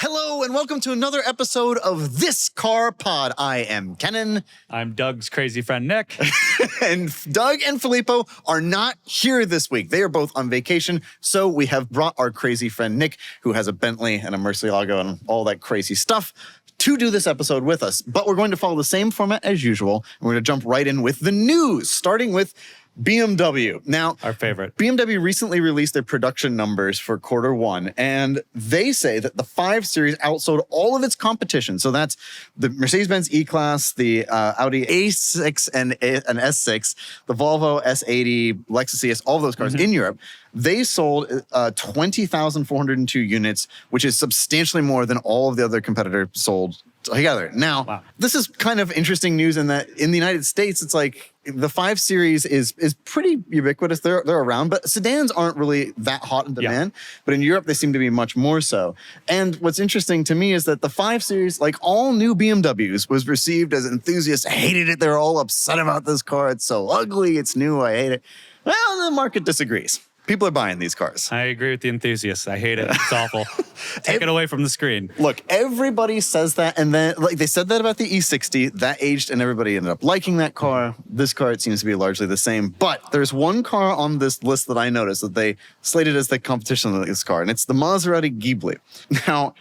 Hello and welcome to another episode of This Car Pod. I am Kennan. I'm Doug's crazy friend, Nick. And Doug and Filippo are not here this week. They are both on vacation. So we have brought our crazy friend, Nick, who has a Bentley and a Murcielago and all that crazy stuff, to do this episode with us. But we're going to follow the same format as usual. And we're going to jump right in with the news, starting with BMW. Now, Our favorite. BMW recently released their production numbers for quarter one, and they say that the 5 Series outsold all of its competition. So that's the Mercedes-Benz E-Class, the Audi A6 and S6, the Volvo S80, Lexus ES, all of those cars in Europe. They sold 20,402 units, which is substantially more than all of the other competitors sold together. Now, This is kind of interesting news in that in the United States, it's like the 5 Series is pretty ubiquitous. They're around, but sedans aren't really that hot in demand. But in Europe, they seem to be much more so. And what's interesting to me is that the 5 Series, like all new BMWs, was received as enthusiasts hated it. They're all upset about this car. It's so ugly. It's new. I hate it. Well, the market disagrees. People are buying these cars. I agree with the enthusiasts. I hate it. It's awful. Take it away from the screen. Look, everybody says that, and then like they said that about the E60, that aged, and everybody ended up liking that car. This car, it seems to be largely the same. But there's one car on this list that I noticed that they slated as the competition of this car, and it's the Maserati Ghibli. Now,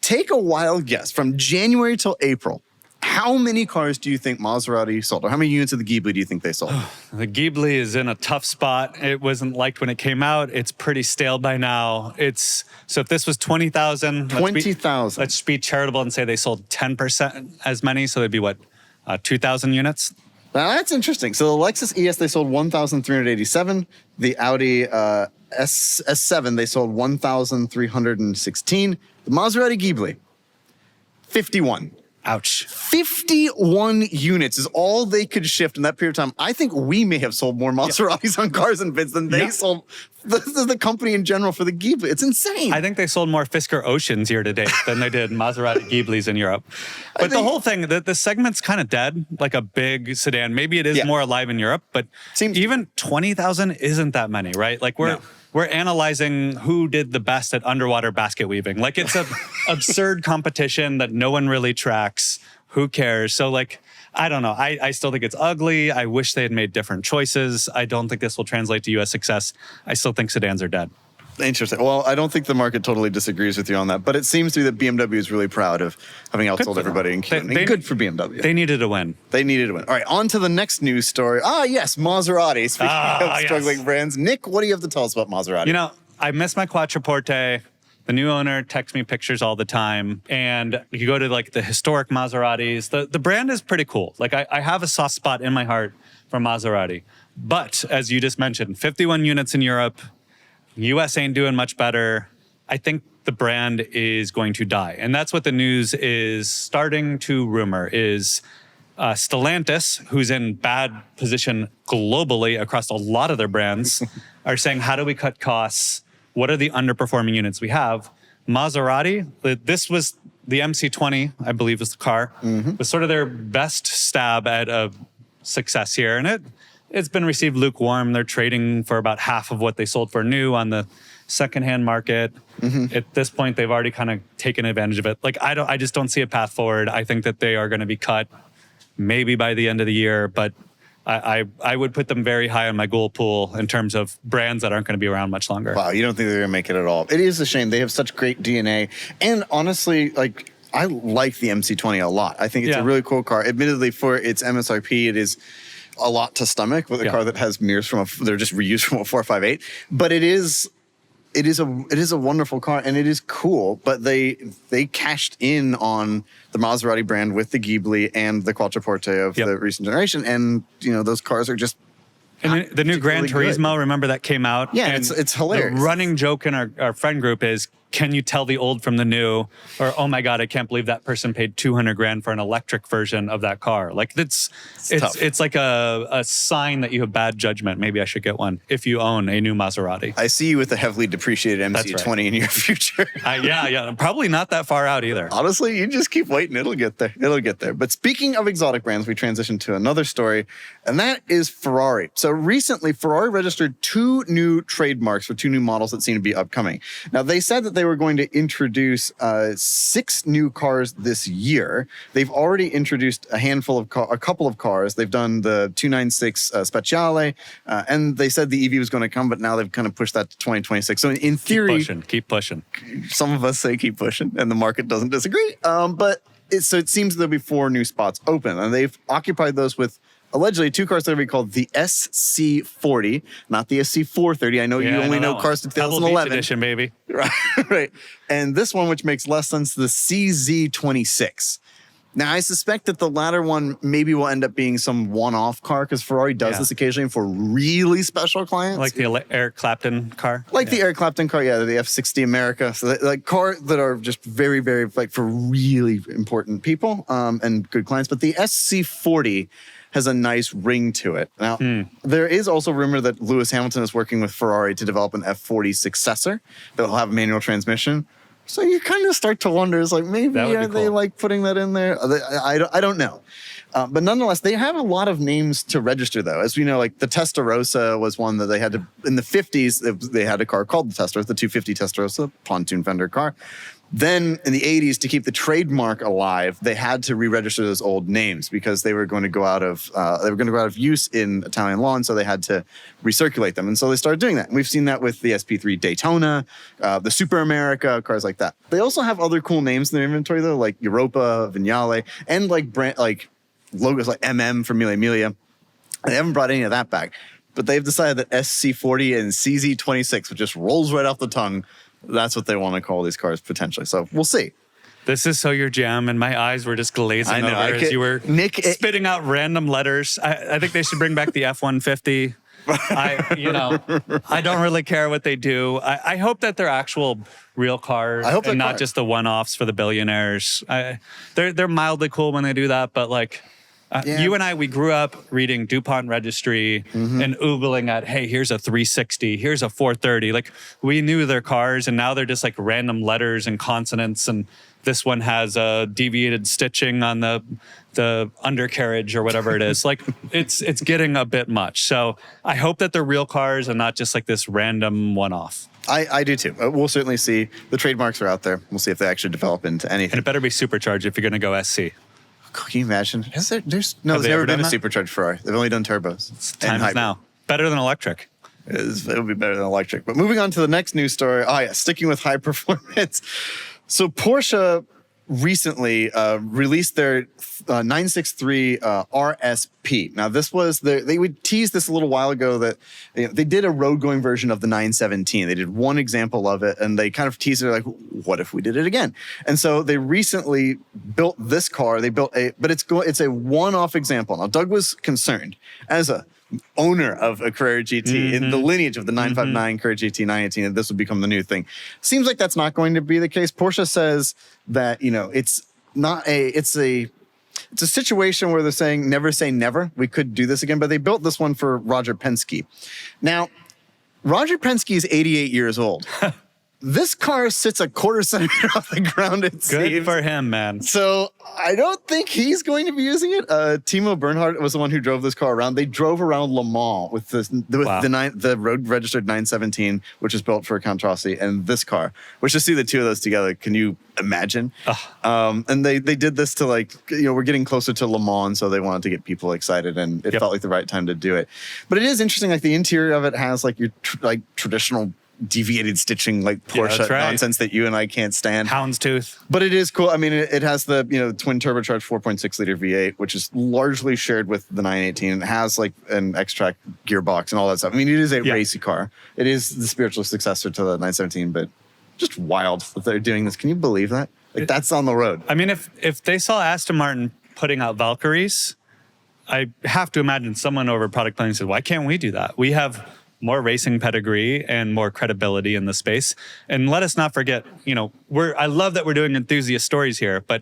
take a wild guess from January till April. How many cars do you think Maserati sold? Or how many units of the Ghibli do you think they sold? The Ghibli is in a tough spot. It wasn't liked when it came out. It's pretty stale by now. So if this was 20,000. 20,000. Let's be charitable and say they sold 10% as many. So they'd be what, 2,000 units? Now that's interesting. So the Lexus ES, they sold 1,387. The Audi S7, they sold 1,316. The Maserati Ghibli, 51. Ouch. 51 units is all they could shift in that period of time. I think we may have sold more Maseratis on cars and bids than they sold. This is the company in general for the Ghibli. It's insane. I think they sold more Fisker Oceans year to date than they did Maserati Ghiblis in Europe. But the whole thing, the segment's kind of dead, like a big sedan. Maybe it is more alive in Europe, but even 20,000 isn't that many, right? Like we're analyzing who did the best at underwater basket weaving. Like it's an absurd competition that no one really tracks. Who cares? So like, I don't know. I still think it's ugly. I wish they had made different choices. I don't think this will translate to US success. I still think sedans are dead. Interesting. Well, I don't think the market totally disagrees with you on that, but it seems to be that BMW is really proud of having outsold everybody in Q&A. Good for BMW. They needed a win. They needed a win. All right, on to the next news story. Yes, Maserati. Speaking of struggling brands. Nick, what do you have to tell us about Maserati? You know, I miss my Quattroporte. The new owner texts me pictures all the time. And you go to like the historic Maseratis. The brand is pretty cool. Like I have a soft spot in my heart for Maserati. But as you just mentioned, 51 units in Europe. US ain't doing much better. I think the brand is going to die. And that's what the news is starting to rumor is Stellantis, who's in bad position globally across a lot of their brands, are saying, how do we cut costs? What are the underperforming units we have? Maserati, this was the MC20, I believe was the car, was sort of their best stab at a success here. And it's been received lukewarm. They're trading for about half of what they sold for new on the secondhand market. At this point, they've already kind of taken advantage of it. Like I just don't see a path forward. I think that they are going to be cut maybe by the end of the year, but I would put them very high on my goal pool in terms of brands that aren't going to be around much longer. Wow, you don't think they're going to make it at all? It is a shame. They have such great DNA, and honestly, like I like the MC20 a lot. I think it's a really cool car. Admittedly, for its MSRP, it is a lot to stomach with a car that has mirrors they're just reused from a 458. But it is a wonderful car and it is cool. But they cashed in on the Maserati brand with the Ghibli and the Quattroporte of the recent generation, and those cars are just. And the new Gran Turismo, remember that came out? Yeah, and it's hilarious. The running joke in our friend group is, can you tell the old from the new? Or, oh my God, I can't believe that person paid $200,000 for an electric version of that car. Like it's like a sign that you have bad judgment. Maybe I should get one if you own a new Maserati. I see you with a heavily depreciated MC20 in your future. Yeah, probably not that far out either. Honestly, you just keep waiting. It'll get there. But speaking of exotic brands, we transition to another story, and that is Ferrari. So recently, Ferrari registered 2 new trademarks for 2 new models that seem to be upcoming. Now, they said that they were going to introduce 6 new cars this year. They've already introduced a couple of cars. They've done the 296 Speciale, and they said the EV was going to come, but now they've kind of pushed that to 2026. So in theory, keep pushing. Some of us say keep pushing, and the market doesn't disagree. But it seems there'll be 4 new spots open, and they've occupied those with allegedly 2 cars that will be called the SC40, not the SC430. I know you only know cars to 2011 edition, baby. Right. And this one, which makes less sense, the CZ26. Now, I suspect that the latter one maybe will end up being some one-off car because Ferrari does this occasionally for really special clients. Like the Eric Clapton car? The Eric Clapton car, the F60 America. So like cars that are just very, very, like for really important people and good clients. But the SC40 has a nice ring to it. Now, there is also rumor that Lewis Hamilton is working with Ferrari to develop an F40 successor that will have a manual transmission. So you kind of start to wonder, it's like, maybe are they like putting that in there? I don't know. But nonetheless, they have a lot of names to register, though. As we know, like the Testarossa was one that they had to, in the 50s, they had a car called the Testarossa, the 250 Testarossa, pontoon fender car. Then in the 80s, to keep the trademark alive, they had to re-register those old names because they were going to go out of use in Italian law, and so they had to recirculate them. And so they started doing that. And we've seen that with the SP3 Daytona, the Super America, cars like that. They also have other cool names in their inventory, though, like Europa, Vignale, and like logos like MM for Mille Miglia. They haven't brought any of that back, but they've decided that SC40 and CZ26, which just rolls right off the tongue, that's what they want to call these cars potentially. So we'll see. This is so your jam, and my eyes were just glazing over as you were spitting out random letters. I think they should bring back the F-150. I don't really care what they do. I hope that they're actual real cars and not just the one-offs for the billionaires. They're mildly cool when they do that, but like you and I, we grew up reading DuPont Registry and oogling at, hey, here's a 360, here's a 430. Like we knew their cars, and now they're just like random letters and consonants, and this one has a deviated stitching on the undercarriage or whatever it is. Like it's getting a bit much. So I hope that they're real cars and not just like this random one-off. I do too. We'll certainly see. The trademarks are out there. We'll see if they actually develop into anything. And it better be supercharged if you're going to go SC. Can you imagine? There's never been a supercharged Ferrari. They've only done turbos. Time is now. Better than electric. It would be better than electric. But moving on to the next news story. Sticking with high performance. So Porsche recently released their 963 RSP. Now this was they would tease this a little while ago that they did a road going version of the 917. They did one example of it, and they kind of teased it like, what if we did it again? And so they recently built this car. They built it's a one-off example. Now Doug was concerned as a owner of a Carrera GT in the lineage of the 959 Carrera GT 918, and this would become the new thing. Seems like that's not going to be the case. Porsche says that it's a situation where they're saying never say never. We could do this again, but they built this one for Roger Penske. Now, Roger Penske is 88 years old. This car sits a quarter centimeter off the ground, it seems. Good for him, man. So I don't think he's going to be using it. Timo Bernhard was the one who drove this car around. They drove around Le Mans with the road registered 917, which is built for Count Rossi, and this car. Which to see the two of those together, can you imagine? And they did this to we're getting closer to Le Mans, so they wanted to get people excited, and it felt like the right time to do it. But it is interesting. Like the interior of it has like your traditional deviated stitching, like Porsche nonsense that you and I can't stand. Houndstooth. But it is cool. I mean, it has the twin turbocharged 4.6 liter V8, which is largely shared with the 918. It has like an X-Track gearbox and all that stuff. I mean, it is a racy car. It is the spiritual successor to the 917, but just wild that they're doing this. Can you believe that? Like that's on the road. I mean, if they saw Aston Martin putting out Valkyries, I have to imagine someone over product planning said, why can't we do that? We have more racing pedigree and more credibility in the space. And let us not forget, I love that we're doing enthusiast stories here, but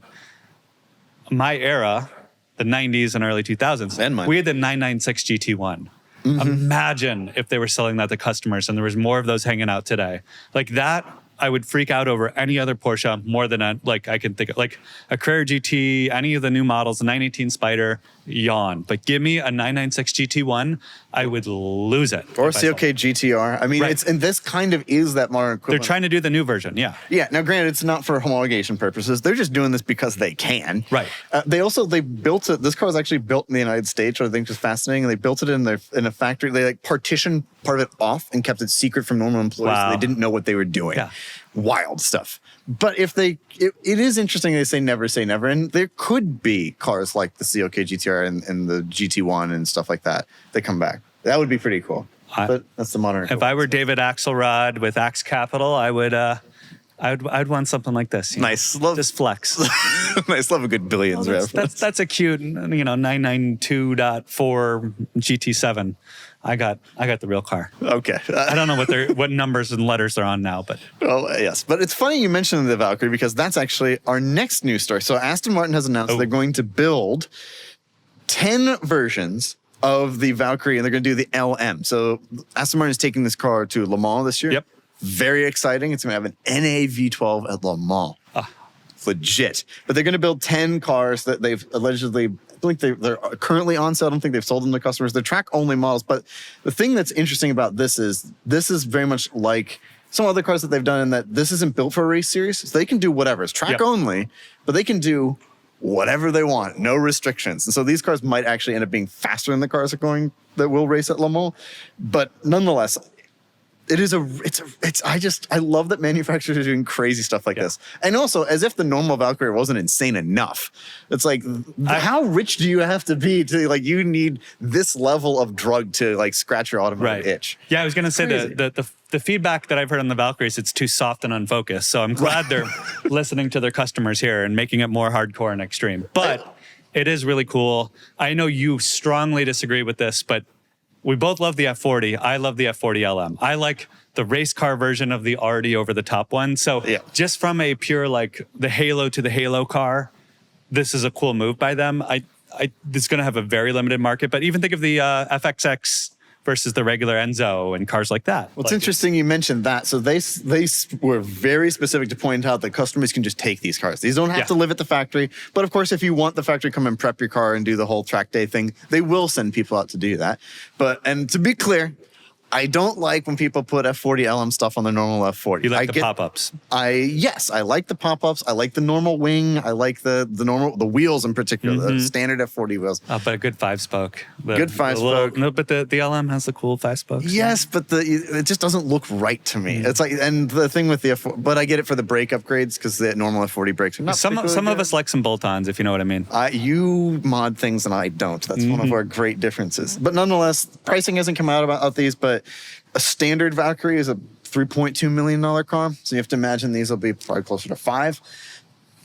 my era, the 90s and early 2000s, we had the 996 GT1. Imagine if they were selling that to customers and there was more of those hanging out today. Like that, I would freak out over any other Porsche more than I can think of. Like a Carrera GT, any of the new models, the 918 Spider, yawn. But give me a 996 GT1. I would lose it. Or if I saw CLK GTR. I mean, Right. and this kind of is that modern They're equivalent. trying to do the new version, yeah. Yeah. Now, granted, it's not for homologation purposes. They're just doing this because they can. Right. They built it. This car was actually built in the United States, which I think is fascinating. And they built it in a factory. They like partitioned part of it off and kept it secret from normal employees. Wow. So they didn't know what they were doing. Yeah. Wild stuff. But if it is interesting. They say never, and there could be cars like the CLK GTR and the GT1 and stuff like that come back. That would be pretty cool. But that's the modern. If I were David Axelrod with Axe Capital, I'd want something like this. You know? Nice. Love, Just flex. nice. Love a good billions reference. That's a cute, 992.4 GT7. I got the real car. Okay. I don't know what numbers and letters they're on now, but Well, yes. But it's funny you mentioned the Valkyrie because that's actually our next news story. So Aston Martin has announced they're going to build 10 versions of the Valkyrie and they're going to do the LM. So Aston Martin is taking this car to Le Mans this year. Yep. Very exciting. It's going to have an NA V12 at Le Mans. It's legit. But they're going to build 10 cars that they've allegedly, I think they're currently on sale. I don't think they've sold them to customers. They're track-only models. But the thing that's interesting about this is very much like some other cars that they've done in that this isn't built for a race series. So they can do whatever. It's track-only, but they can do whatever they want, no restrictions. And so these cars might actually end up being faster than the cars that will race at Le Mans. But nonetheless, I love that manufacturers are doing crazy stuff like this. And also, as if the normal Valkyrie wasn't insane enough. It's like, how rich do you have to be to you need this level of drug to scratch your automotive itch? Yeah, I was going to say the feedback that I've heard on the Valkyrie is it's too soft and unfocused. So I'm glad they're listening to their customers here and making it more hardcore and extreme. But it is really cool. I know you strongly disagree with this, but we both love the F40. I love the F40 LM. I like the race car version of the already over the top one. So just from a pure the halo to the halo car, this is a cool move by them. It's going to have a very limited market, but even think of the FXX versus the regular Enzo and cars like that. Well, it's interesting you mentioned that. So they were very specific to point out that customers can just take these cars. These don't have to live at the factory. But of course, if you want the factory to come and prep your car and do the whole track day thing, they will send people out to do that. And to be clear, I don't like when people put F40 LM stuff on the normal F40. You like the pop-ups? Yes, I like the pop-ups. I like the normal wing. I like the wheels in particular, the standard F40 wheels. Oh, but a good 5-spoke. Good 5-spoke. No, but the LM has the cool 5-spokes. Yes, but it just doesn't look right to me. It's and the thing with the F40, but I get it for the brake upgrades because the normal F40 brakes are not Some of us like some bolt-ons, if you know what I mean. You mod things and I don't. That's one of our great differences. But nonetheless, pricing hasn't come out about these, but a standard Valkyrie is a $3.2 million car. So you have to imagine these will be probably closer to $5 million.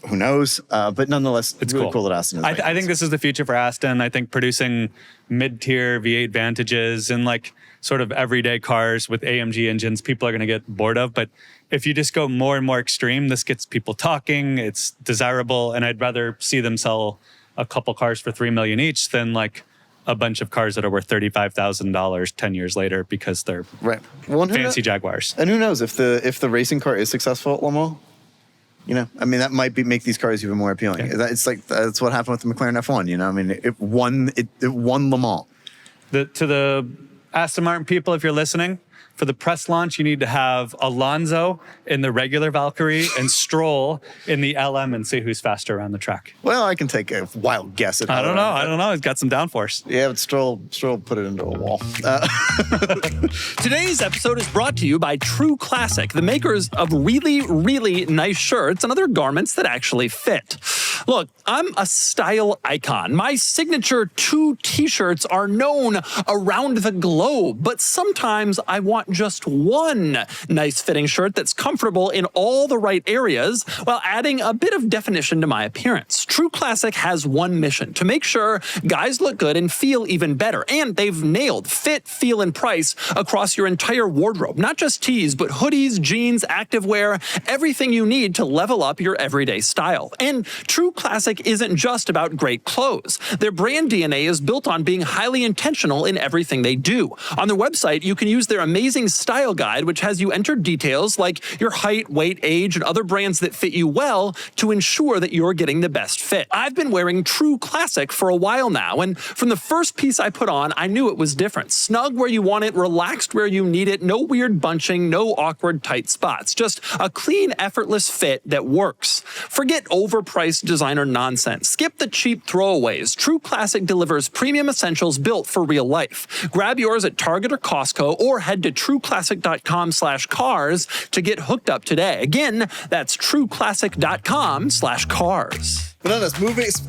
Who knows? But nonetheless, it's really cool that Aston is I think this is the future for Aston. I think producing mid-tier V8 Vantages and sort of everyday cars with AMG engines, people are going to get bored of. But if you just go more and more extreme, this gets people talking. It's desirable. And I'd rather see them sell a couple cars for $3 million each than a bunch of cars that are worth $35,000 10 years later because they're fancy Jaguars. And who knows if the racing car is successful at Le Mans? That might make these cars even more appealing. Yeah. It's that's what happened with the McLaren F1. It won Le Mans. To the Aston Martin people, if you're listening, for the press launch, you need to have Alonso in the regular Valkyrie and Stroll in the LM and see who's faster around the track. Well, I can take a wild guess at I don't know. He's got some downforce. Yeah, but Stroll put it into a wall. Today's episode is brought to you by True Classic, the makers of really, really nice shirts and other garments that actually fit. Look, I'm a style icon. My signature 2 t-shirts are known around the globe, but sometimes I want just one nice fitting shirt that's comfortable in all the right areas while adding a bit of definition to my appearance. True Classic has one mission: to make sure guys look good and feel even better. And they've nailed fit, feel, and price across your entire wardrobe. Not just tees, but hoodies, jeans, activewear, everything you need to level up your everyday style. And True True Classic isn't just about great clothes. Their brand DNA is built on being highly intentional in everything they do. On their website, you can use their amazing style guide, which has you enter details like your height, weight, age, and other brands that fit you well to ensure that you're getting the best fit. I've been wearing True Classic for a while now, and from the first piece I put on, I knew it was different. Snug where you want it, relaxed where you need it, no weird bunching, no awkward tight spots. Just a clean, effortless fit that works. Forget overpriced designer nonsense. Skip the cheap throwaways. True Classic delivers premium essentials built for real life. Grab yours at Target or Costco, or head to trueclassic.com/cars to get hooked up today. Again, that's trueclassic.com/cars.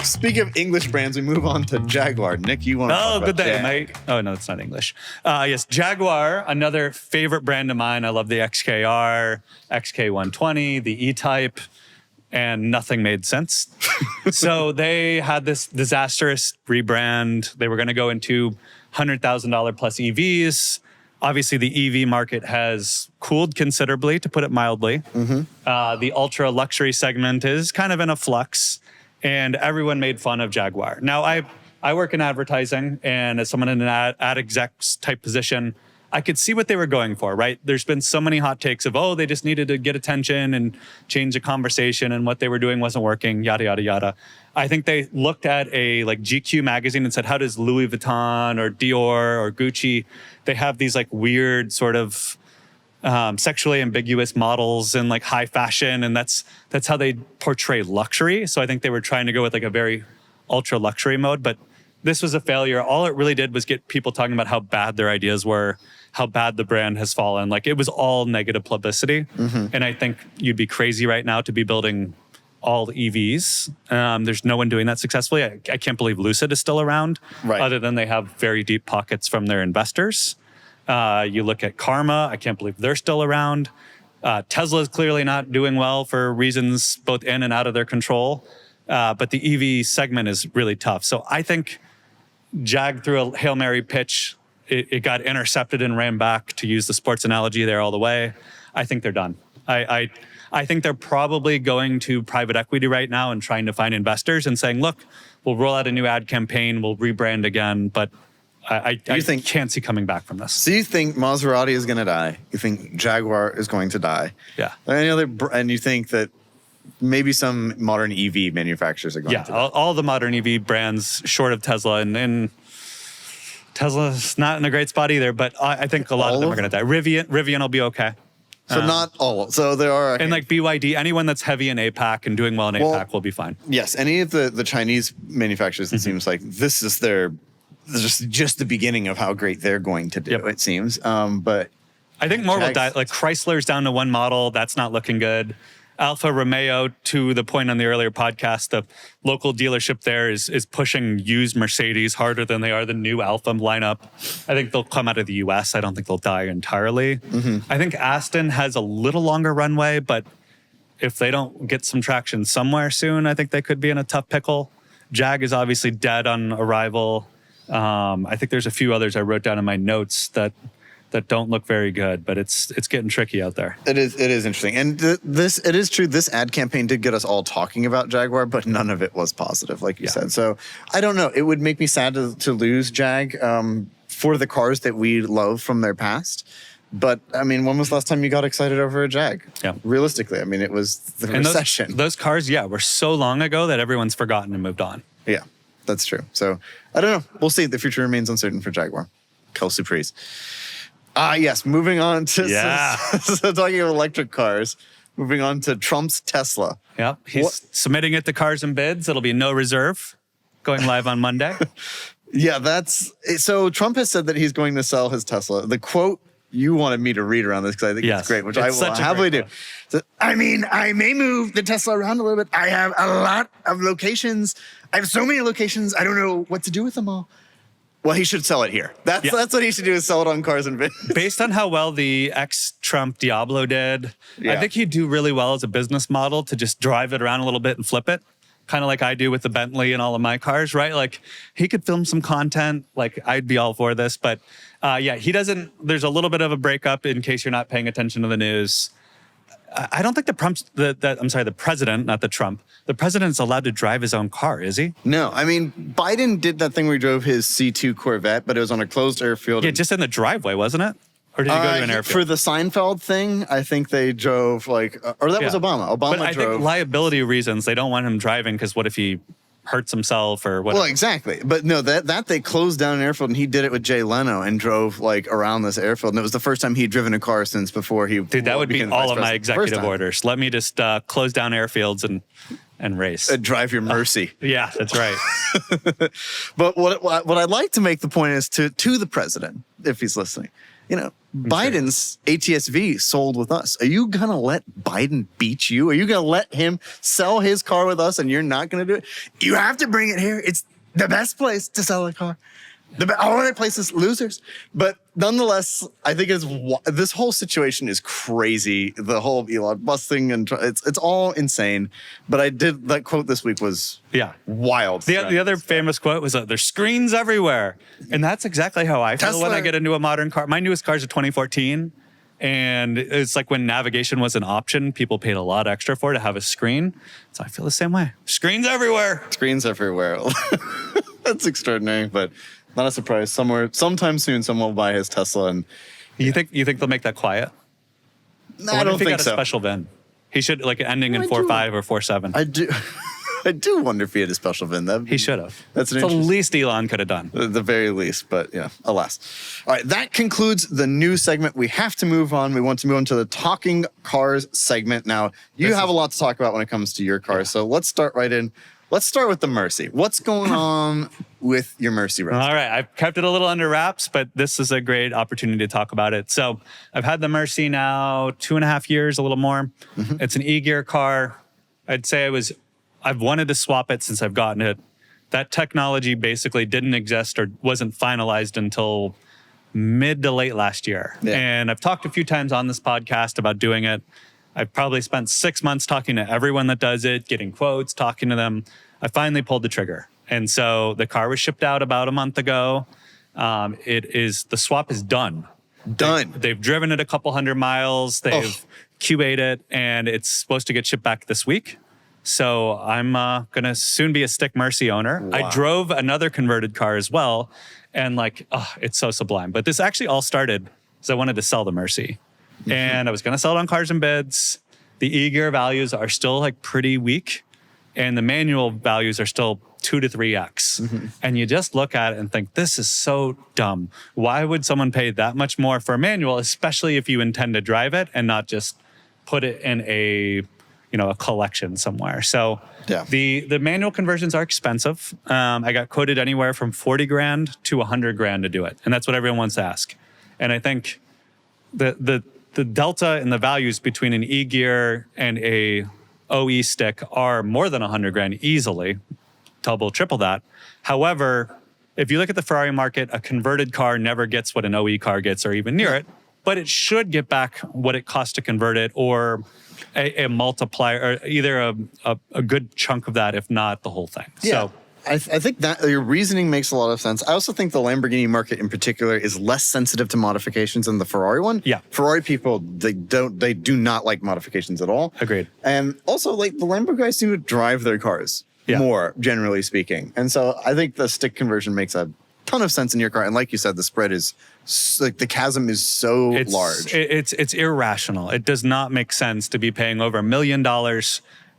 Speaking of English brands, we move on to Jaguar. Nick, you want to talk about good day, Jag? mate. Oh, no, it's not English. Yes, Jaguar, another favorite brand of mine. I love the XKR, XK120, the E-Type, and nothing made sense. So they had this disastrous rebrand. They were going to go into $100,000 plus EVs. Obviously, the EV market has cooled considerably, to put it mildly. The ultra luxury segment is kind of in a flux, and everyone made fun of Jaguar. Now, I work in advertising, and as someone in an ad execs type position, I could see what they were going for, right? There's been so many hot takes of, oh, they just needed to get attention and change the conversation, and what they were doing wasn't working, yada, yada, yada. I think they looked at a like GQ magazine and said, how does Louis Vuitton or Dior or Gucci, they have these like weird sort of sexually ambiguous models and like high fashion, and that's how they portray luxury. So I think they were trying to go with like a very ultra luxury mode, but this was a failure. All it really did was get people talking about how bad their ideas were, how bad the brand has fallen. Like it was all negative publicity. And I think you'd be crazy right now to be building all EVs. There's no one doing that successfully. I can't believe Lucid is still around, other than they have very deep pockets from their investors. You look at Karma, I can't believe they're still around. Tesla is clearly not doing well for reasons both in and out of their control. But the EV segment is really tough. So I think Jag threw a Hail Mary pitch. It got intercepted and ran back, to use the sports analogy there all the way. I think they're done. I think they're probably going to private equity right now and trying to find investors and saying, look, we'll roll out a new ad campaign, we'll rebrand again, but I can't see coming back from this. So you think Maserati is going to die? You think Jaguar is going to die? Yeah. And you think that maybe some modern EV manufacturers are going to die? Yeah, all the modern EV brands, short of Tesla, and Tesla's not in a great spot either, but I think a lot of them are going to die. Rivian will be okay. So not all. So there are. And like BYD, anyone that's heavy in APAC and doing well in APAC will be fine. Yes, any of the Chinese manufacturers, it seems like this is just the beginning of how great they're going to do, it seems. But I think more will die. Like Chrysler's down to one model. That's not looking good. Alfa Romeo, to the point on the earlier podcast, the local dealership there is pushing used Mercedes harder than they are the new Alfa lineup. I think they'll come out of the US. I don't think they'll die entirely. I think Aston has a little longer runway, but if they don't get some traction somewhere soon, I think they could be in a tough pickle. Jag is obviously dead on arrival. I think there's a few others I wrote down in my notes that don't look very good, but it's getting tricky out there. It is interesting. And it is true, this ad campaign did get us all talking about Jaguar, but none of it was positive, like you said. So I don't know. It would make me sad to lose Jag for the cars that we love from their past. But I mean, when was the last time you got excited over a Jag? Yeah. Realistically, I mean, it was the recession. Those cars, were so long ago that everyone's forgotten and moved on. Yeah, that's true. So I don't know. We'll see. The future remains uncertain for Jaguar. Quelle surprise. Yes, moving on to so talking about electric cars, moving on to Trump's Tesla. Yeah, he's submitting it to Cars and Bids. It'll be no reserve, going live on Monday. So Trump has said that he's going to sell his Tesla. The quote you wanted me to read around this because I think it's great, which I will happily do. So, I mean, I may move the Tesla around a little bit. I have a lot of locations. I have so many locations. I don't know what to do with them all. Well, he should sell it here. That's what he should do, is sell it on Cars and Bids. Based on how well the ex-Trump Diablo did, I think he'd do really well as a business model to just drive it around a little bit and flip it. Kind of like I do with the Bentley and all of my cars, right? Like he could film some content. Like I'd be all for this. But he doesn't, there's a little bit of a breakup in case you're not paying attention to the news. I don't think the president, not the Trump, the president's allowed to drive his own car, is he? No, I mean, Biden did that thing where he drove his C2 Corvette, but it was on a closed airfield. Yeah, just in the driveway, wasn't it? Or did he go to an airfield? For the Seinfeld thing, I think they drove was Obama. Obama but I drove. think liability reasons, they don't want him driving because what if he hurts himself or whatever? Well, exactly. But no, that they closed down an airfield, and he did it with Jay Leno and drove like around this airfield. And it was the first time he'd driven a car since before he. Dude, that would be all of my executive time. orders. Let me just close down airfields and race. Drive your Mercy. Yeah, that's right. But what I'd like to make the point is to the president, if he's listening. You know, Biden's ATS-V sold with us. Are you going to let Biden beat you? Are you going to let him sell his car with us and you're not going to do it? You have to bring it here. It's the best place to sell a car. All other places, losers. But nonetheless, I think this whole situation is crazy. The whole Elon busting and it's all insane. But that quote this week was wild. The other famous quote was, there's screens everywhere. And that's exactly how I feel when I get into a modern car. My newest car is a 2014. And it's like when navigation was an option, people paid a lot extra for it to have a screen. So I feel the same way. Screens everywhere. Screens everywhere. That's extraordinary, but not a surprise. Sometime soon, someone will buy his Tesla. And you think they'll make that quiet? No, I don't think so. If he got a special VIN, he should ending in 4.5 or 4.7. I do. I do wonder if he had a special VIN. He should have. That's the least Elon could have done. The very least, but yeah, alas. All right, that concludes the news segment. We have to move on. We want to move on to the Talking Cars segment. Now, you have a lot to talk about when it comes to your car, so let's start right in. Let's start with the Mercy. What's going on with your Mercy, Rose? All right. I've kept it a little under wraps, but this is a great opportunity to talk about it. So I've had the Mercy now 2.5 years, a little more. Mm-hmm. It's an E-Gear car. I'd say I've wanted to swap it since I've gotten it. That technology basically didn't exist or wasn't finalized until mid to late last year. Yeah. And I've talked a few times on this podcast about doing it. I've probably spent 6 months talking to everyone that does it, getting quotes, talking to them. I finally pulled the trigger. And so the car was shipped out about a month ago. The swap is done. They've driven it a couple hundred miles. They've QA'd it, and it's supposed to get shipped back this week. So I'm going to soon be a stick Mercy owner. Wow. I drove another converted car as well. And it's so sublime. But this actually all started because I wanted to sell the Mercy. Mm-hmm. And I was going to sell it on Cars and Bids. The E-Gear values are still pretty weak. And the manual values are still 2 to 3x. Mm-hmm. And you just look at it and think, this is so dumb. Why would someone pay that much more for a manual, especially if you intend to drive it and not just put it in a collection somewhere? So the manual conversions are expensive. I got quoted anywhere from 40 grand to 100 grand to do it. And that's what everyone wants to ask. And I think the delta in the values between an E-Gear and a OE stick are more than 100 grand easily, double, triple that. However, if you look at the Ferrari market, a converted car never gets what an OE car gets or even near it, but it should get back what it costs to convert it or a multiplier, or either a good chunk of that, if not the whole thing. Yeah. So I think that your reasoning makes a lot of sense. I also think the Lamborghini market in particular is less sensitive to modifications than the Ferrari one. Yeah. Ferrari people, they do not like modifications at all. Agreed. And also the Lambo guys seem to drive their cars more, generally speaking. And so I think the stick conversion makes a ton of sense in your car. And like you said, the spread is the chasm is so large. It's irrational. It does not make sense to be paying over $1 million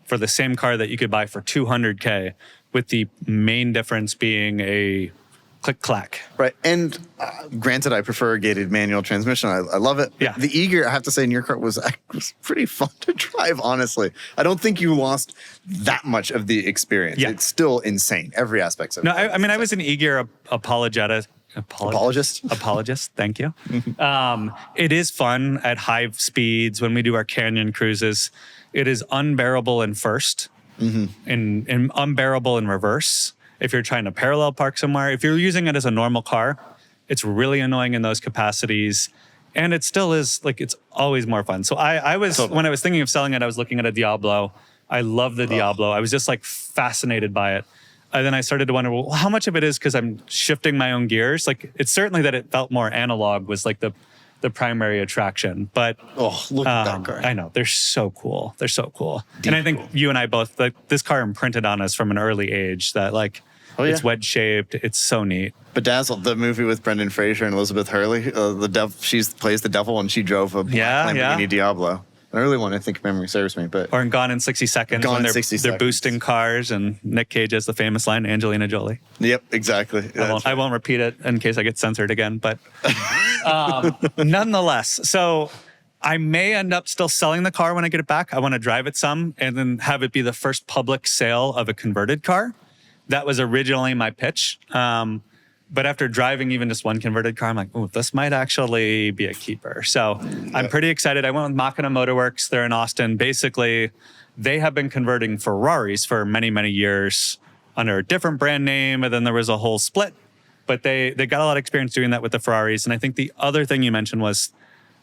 for the same car that you could buy for $200K, with the main difference being a click-clack. Right. And granted, I prefer a gated manual transmission. I love it. Yeah. The E-Gear, I have to say, in your car was pretty fun to drive, honestly. I don't think you lost that much of the experience. Yeah. It's still insane. Every aspect of it. No, I was an E-Gear apologist. Thank you. It is fun at high speeds when we do our canyon cruises. It is unbearable in first. Mm-hmm. And unbearable in reverse. If you're trying to parallel park somewhere, if you're using it as a normal car, it's really annoying in those capacities. And it still is it's always more fun. So I was, when I was thinking of selling it, I was looking at a Diablo. I love the Diablo. I was just fascinated by it. And then I started to wonder, well, how much of it is because I'm shifting my own gears? It's certainly that it felt more analog was the the primary attraction. But Oh, look at that car. I know, they're so cool. They're so cool. Deep and I think cool. you and I both, like, this car imprinted on us from an early age that, like, it's wedge shaped. It's so neat. Bedazzled, the movie with Brendan Fraser and Elizabeth Hurley, she plays the devil, and she drove a black Lamborghini Diablo. An early one, I think memory serves me. But Or in Gone in 60 Seconds, Gone when in they're, 60 they're seconds. boosting cars, and Nick Cage has the famous line, Angelina Jolie. Yep, exactly. I won't repeat it in case I get censored again, but nonetheless. So I may end up still selling the car when I get it back. I want to drive it some and then have it be the first public sale of a converted car. That was originally my pitch. But after driving even just one converted car, I'm like, oh, this might actually be a keeper. So I'm pretty excited. I went with Machina Motorworks. They're in Austin. Basically, they have been converting Ferraris for many, many years under a different brand name. And then there was a whole split. But they got a lot of experience doing that with the Ferraris. And I think the other thing you mentioned was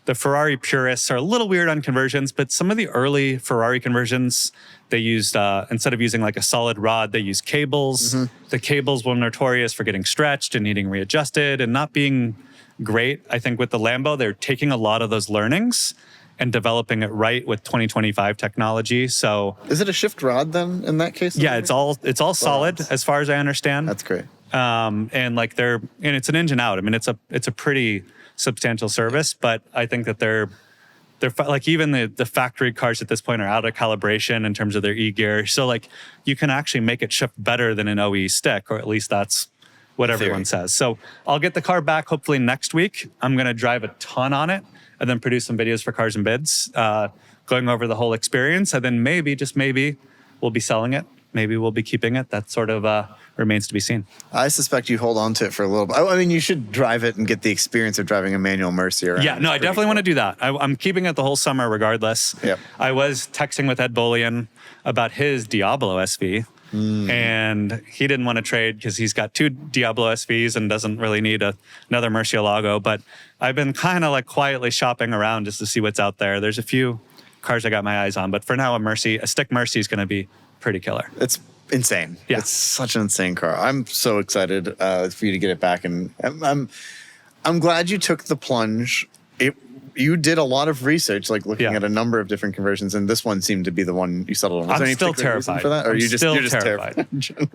the Ferrari purists are a little weird on conversions, but some of the early Ferrari conversions, they used, instead of using like a solid rod, they used cables. The cables were notorious for getting stretched and needing readjusted and not being great. I think with the Lambo, they're taking a lot of those learnings and developing it right with 2025 technology. So Is it a shift rod then in that case? yeah, it's all solid rods. as far as I understand. That's great. And like and it's an engine out. I mean, it's a pretty substantial service, but I think that they're like, even the factory cars at this point are out of calibration in terms of their e-gear. So like you can actually make it shift better than an OE stick, or at least that's what everyone says. So I'll get the car back hopefully next week. I'm going to drive a ton on it and then produce some videos for Cars and Bids, going over the whole experience. And then maybe, just maybe, we'll be selling it. Maybe we'll be keeping it. That sort of remains to be seen. I suspect you hold on to it for a little bit. I mean, you should drive it and get the experience of driving a manual Mercy around. Yeah, no, I definitely want to do that. I'm keeping it the whole summer regardless. Yep. I was texting with Ed Bolian about his Diablo SV, and he didn't want to trade because he's got 2 Diablo SVs and doesn't really need another Murcielago. But I've been kind of like quietly shopping around just to see what's out there. There's a few cars I got my eyes on, but for now, a stick Mercy is going to be pretty killer. It's insane. Yeah. It's such an insane car. I'm so excited for you to get it back, and I'm glad you took the plunge. You did a lot of research, like looking at a number of different conversions, and this one seemed to be the one you settled on. Was there I'm any still particular reason terrified for that, or you're just terrified. in general?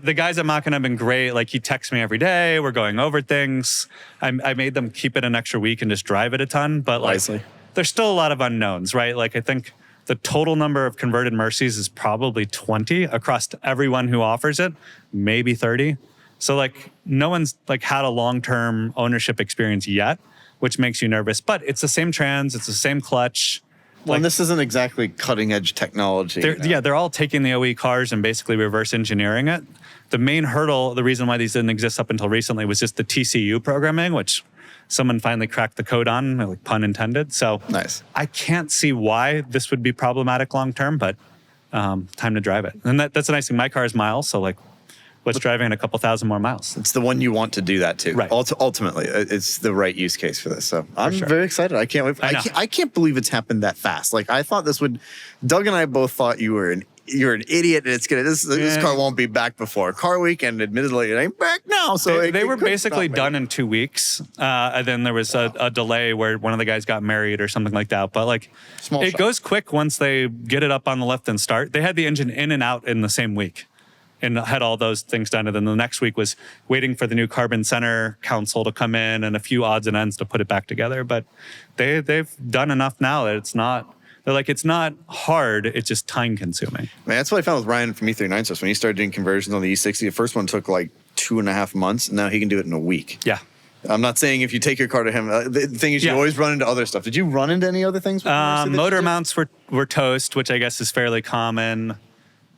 The guys at Machina have been great. Like, he texts me every day. We're going over things. I made them keep it an extra week and just drive it a ton. But like, Wisely. there's still a lot of unknowns, right? Like, I think the total number of converted Mercies is probably 20 across everyone who offers it, maybe 30. So like, no one's like had a long-term ownership experience yet, which makes you nervous. But it's the same trans, it's the same clutch. Well, and this isn't exactly cutting-edge technology. Yeah, they're all taking the OE cars and basically reverse engineering it. The main hurdle, the reason why these didn't exist up until recently, was just the TCU programming, which someone finally cracked the code on, like, pun intended. So Nice. I can't see why this would be problematic long-term, but time to drive it. And that's the nice thing. My car is miles, so like, what's driving a couple thousand more miles? It's the one you want to do that to. Right. Ultimately, it's the right use case for this. So I'm sure. very excited. I can't wait. I can't believe it's happened that fast. Like, I thought this would. Doug and I both thought you're an idiot, and it's gonna. This car won't be back before Car Week, and admittedly, it ain't back now. So they were basically done in 2 weeks, and then there was a delay where one of the guys got married or something like that. But like, Small it shop. goes quick once they get it up on the lift and start. They had the engine in and out in the same week, and had all those things done. And then the next week was waiting for the new Carbon Center Council to come in and a few odds and ends to put it back together. But they've done enough now that it's not. They're like, it's not hard, it's just time consuming. Man, that's what I found with Ryan from E39 Stuff. When he started doing conversions on the E60, the first one took like 2.5 months, and now he can do it in a week. Yeah. I'm not saying if you take your car to him. The thing is, you always run into other stuff. Did you run into any other things? With Mercy that Motor you did? mounts were toast, which I guess is fairly common.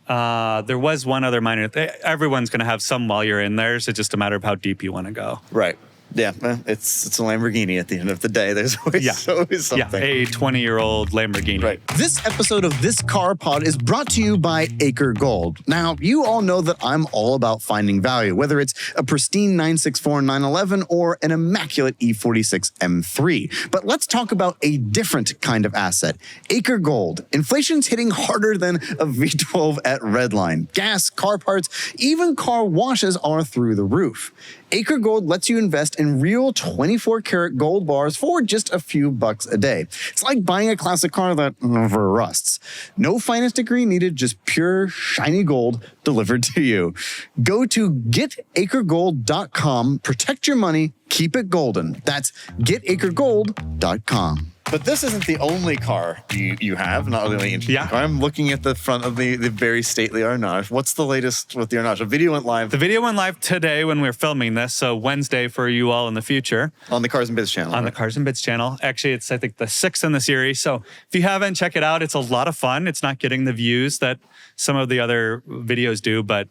There was one other minor. Everyone's going to have some while you're in there. So it's just a matter of how deep you want to go. Right. Yeah, it's a Lamborghini at the end of the day. There's always, always something. Yeah, a 20-year-old Lamborghini. Right. This episode of This Car Pod is brought to you by Acre Gold. Now, you all know that I'm all about finding value, whether it's a pristine 964 911 or an immaculate E46 M3. But let's talk about a different kind of asset, Acre Gold. Inflation's hitting harder than a V12 at Redline. Gas, car parts, even car washes are through the roof. Acre Gold lets you invest in real 24-karat gold bars for just a few bucks a day. It's like buying a classic car that never rusts. No finest degree needed, just pure, shiny gold delivered to you. Go to getacregold.com. Protect your money. Keep it golden. That's getacregold.com. But this isn't the only car you have, not really interesting car. I'm looking at the front of the very stately Arnage. What's the latest with the Arnage? The video went live. The video went live today when we were filming this, so Wednesday for you all in the future. On the Cars and Biz channel. On the Cars and Biz channel. Actually, it's, I think, the 6th in the series. So if you haven't, check it out. It's a lot of fun. It's not getting the views that some of the other videos do, but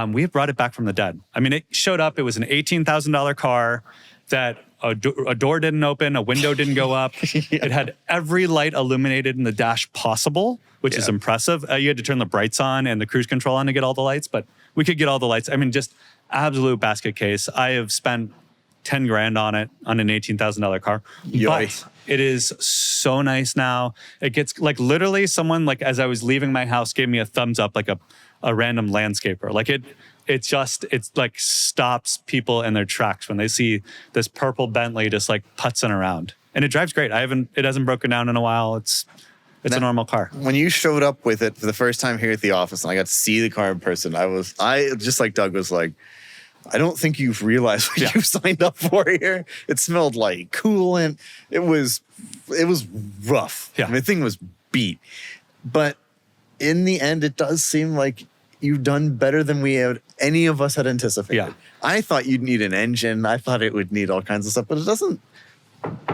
we have brought it back from the dead. I mean, it showed up. It was an $18,000 car that a door didn't open, a window didn't go up. It had every light illuminated in the dash possible, which is impressive. You had to turn the brights on and the cruise control on to get all the lights, but we could get all the lights. I mean, just absolute basket case. I have spent 10 grand on it, on an $18,000 car. But it is so nice now. It gets like literally someone, like as I was leaving my house, gave me a thumbs up, like a random landscaper. Like it's like stops people in their tracks when they see this purple Bentley just like putzing around. And it drives great. It hasn't broken down in a while. It's a normal car. When you showed up with it for the first time here at the office and I got to see the car in person, I just like Doug was like, I don't think you've realized what you signed up for here. It smelled like coolant. It was rough. Yeah. I mean, the thing was beat. But in the end, it does seem like you've done better than any of us had anticipated. Yeah. I thought you'd need an engine. I thought it would need all kinds of stuff, but it doesn't,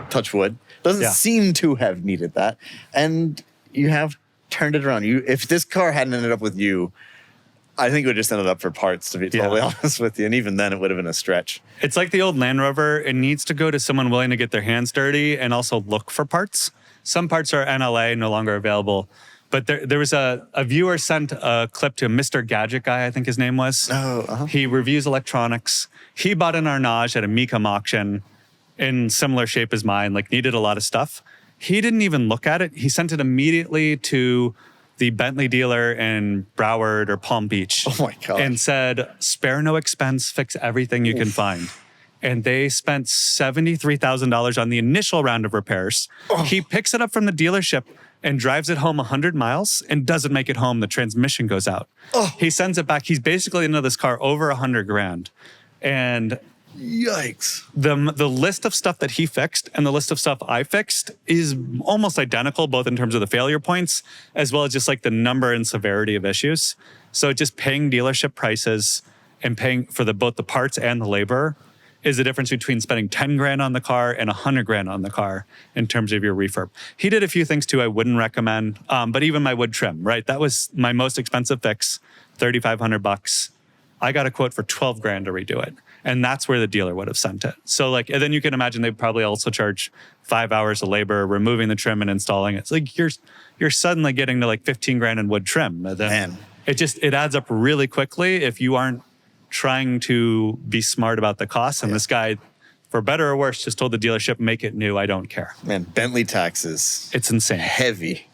touch wood, doesn't seem to have needed that. And you have turned it around. If this car hadn't ended up with you, I think it would just ended up for parts, to be totally honest with you. And even then, it would have been a stretch. It's like the old Land Rover. It needs to go to someone willing to get their hands dirty and also look for parts. Some parts are NLA, no longer available. But there was a viewer sent a clip to Mr. Gadget Guy, I think his name was. He reviews electronics. He bought an Arnage at a Mecum auction in similar shape as mine, like needed a lot of stuff. He didn't even look at it. He sent it immediately to the Bentley dealer in Broward or Palm Beach. Oh my God. And said, spare no expense, fix everything you can find. And they spent $73,000 on the initial round of repairs. He picks it up from the dealership and drives it home 100 miles and doesn't make it home. The transmission goes out. He sends it back. He's basically into this car over 100 grand. And yikes. The list of stuff that he fixed and the list of stuff I fixed is almost identical, both in terms of the failure points, as well as just like the number and severity of issues. So just paying dealership prices and paying for both the parts and the labor is the difference between spending 10 grand on the car and 100 grand on the car in terms of your refurb. He did a few things too I wouldn't recommend, but even my wood trim, right? That was my most expensive fix, $3,500. I got a quote for 12 grand to redo it. And that's where the dealer would have sent it. So like, and then you can imagine they probably also charge 5 hours of labor, removing the trim and installing it. It's like you're suddenly getting to like 15 grand in wood trim. And then it adds up really quickly if you aren't trying to be smart about the costs. And this guy, for better or worse, just told the dealership, make it new. I don't care. Man, Bentley taxes. It's insane. Heavy.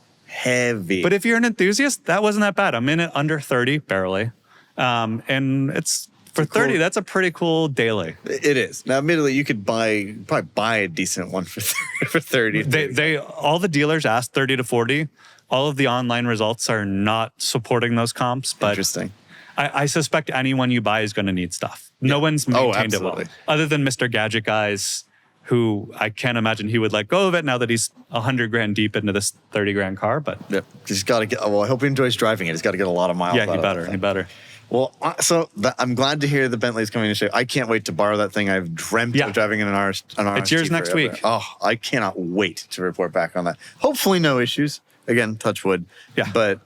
But if you're an enthusiast, that wasn't that bad. I'm in it under 30, barely. And it's for 30, that's a pretty cool daily. It is. Now, admittedly, you could probably buy a decent one for 30. They all the dealers asked 30 to 40. All of the online results are not supporting those comps. But interesting. I suspect anyone you buy is going to need stuff. No one's maintained it well. Other than Mr. Gadget Guys, who I can't imagine he would let go of it now that he's 100 grand deep into this 30 grand car. But he's got to get, well, I hope he enjoys driving it. He's got to get a lot of miles. Yeah, he better. Well, so I'm glad to hear the Bentley's coming to show. I can't wait to borrow that thing. I've dreamt of driving in an RST. It's yours next week. Oh, I cannot wait to report back on that. Hopefully no issues. Again, touch wood. Yeah. But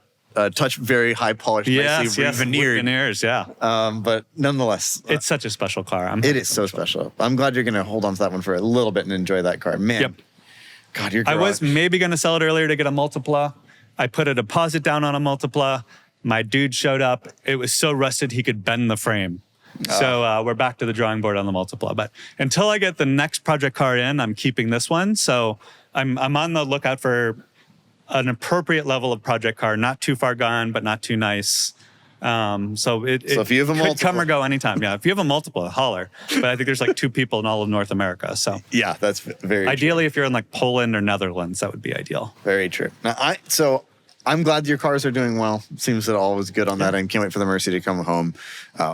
touch very high polished, nicely veneered. Veneers, yeah. But nonetheless. It's such a special car. It is so special. I'm glad you're going to hold on to that one for a little bit and enjoy that car. Man. God, your garage. I was maybe going to sell it earlier to get a Multipla. I put a deposit down on a Multipla. My dude showed up. It was so rusted he could bend the frame. So we're back to the drawing board on the Multipla. But until I get the next project car in, I'm keeping this one. So I'm on the lookout for an appropriate level of project car, not too far gone, but not too nice. So if you have a could multiple, come or go anytime. Yeah, if you have a multiple, holler. But I think there's like 2 people in all of North America. So yeah, that's very ideally, if you're in like Poland or Netherlands, that would be ideal. Very true. Now, I'm glad your cars are doing well. Seems that all was good on that end. Can't wait for the Mercy to come home.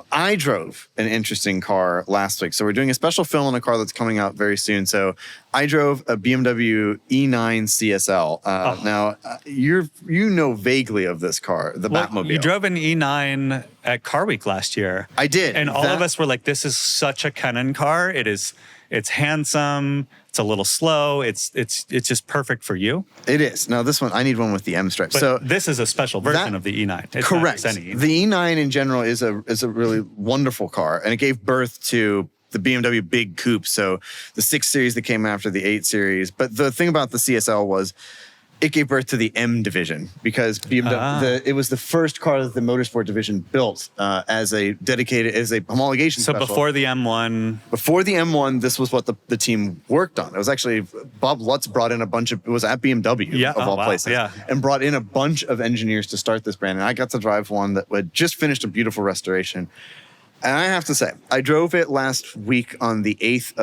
I drove an interesting car last week. So we're doing a special film on a car that's coming out very soon. So I drove a BMW E9 CSL. Now, you know vaguely of this car, the Batmobile. You drove an E9 at Car Week last year. I did. And all of us were like, this is such a Kennan car. It's handsome. It's a little slow. It's just perfect for you. It is. Now this one, I need one with the M stripe. But so this is a special version of the E9. It's correct. Not any. The E9 in general is a really wonderful car, and it gave birth to the BMW Big Coupe. So the 6 Series that came after the 8 Series. But the thing about the CSL was it gave birth to the M division because BMW, it was the first car that the motorsport division built as a homologation. So before the M1. Before the M1, this was what the team worked on. It was actually Bob Lutz brought in it was at BMW of all places, and brought in a bunch of engineers to start this brand. And I got to drive one that had just finished a beautiful restoration. And I have to say, I drove it last week on the 8th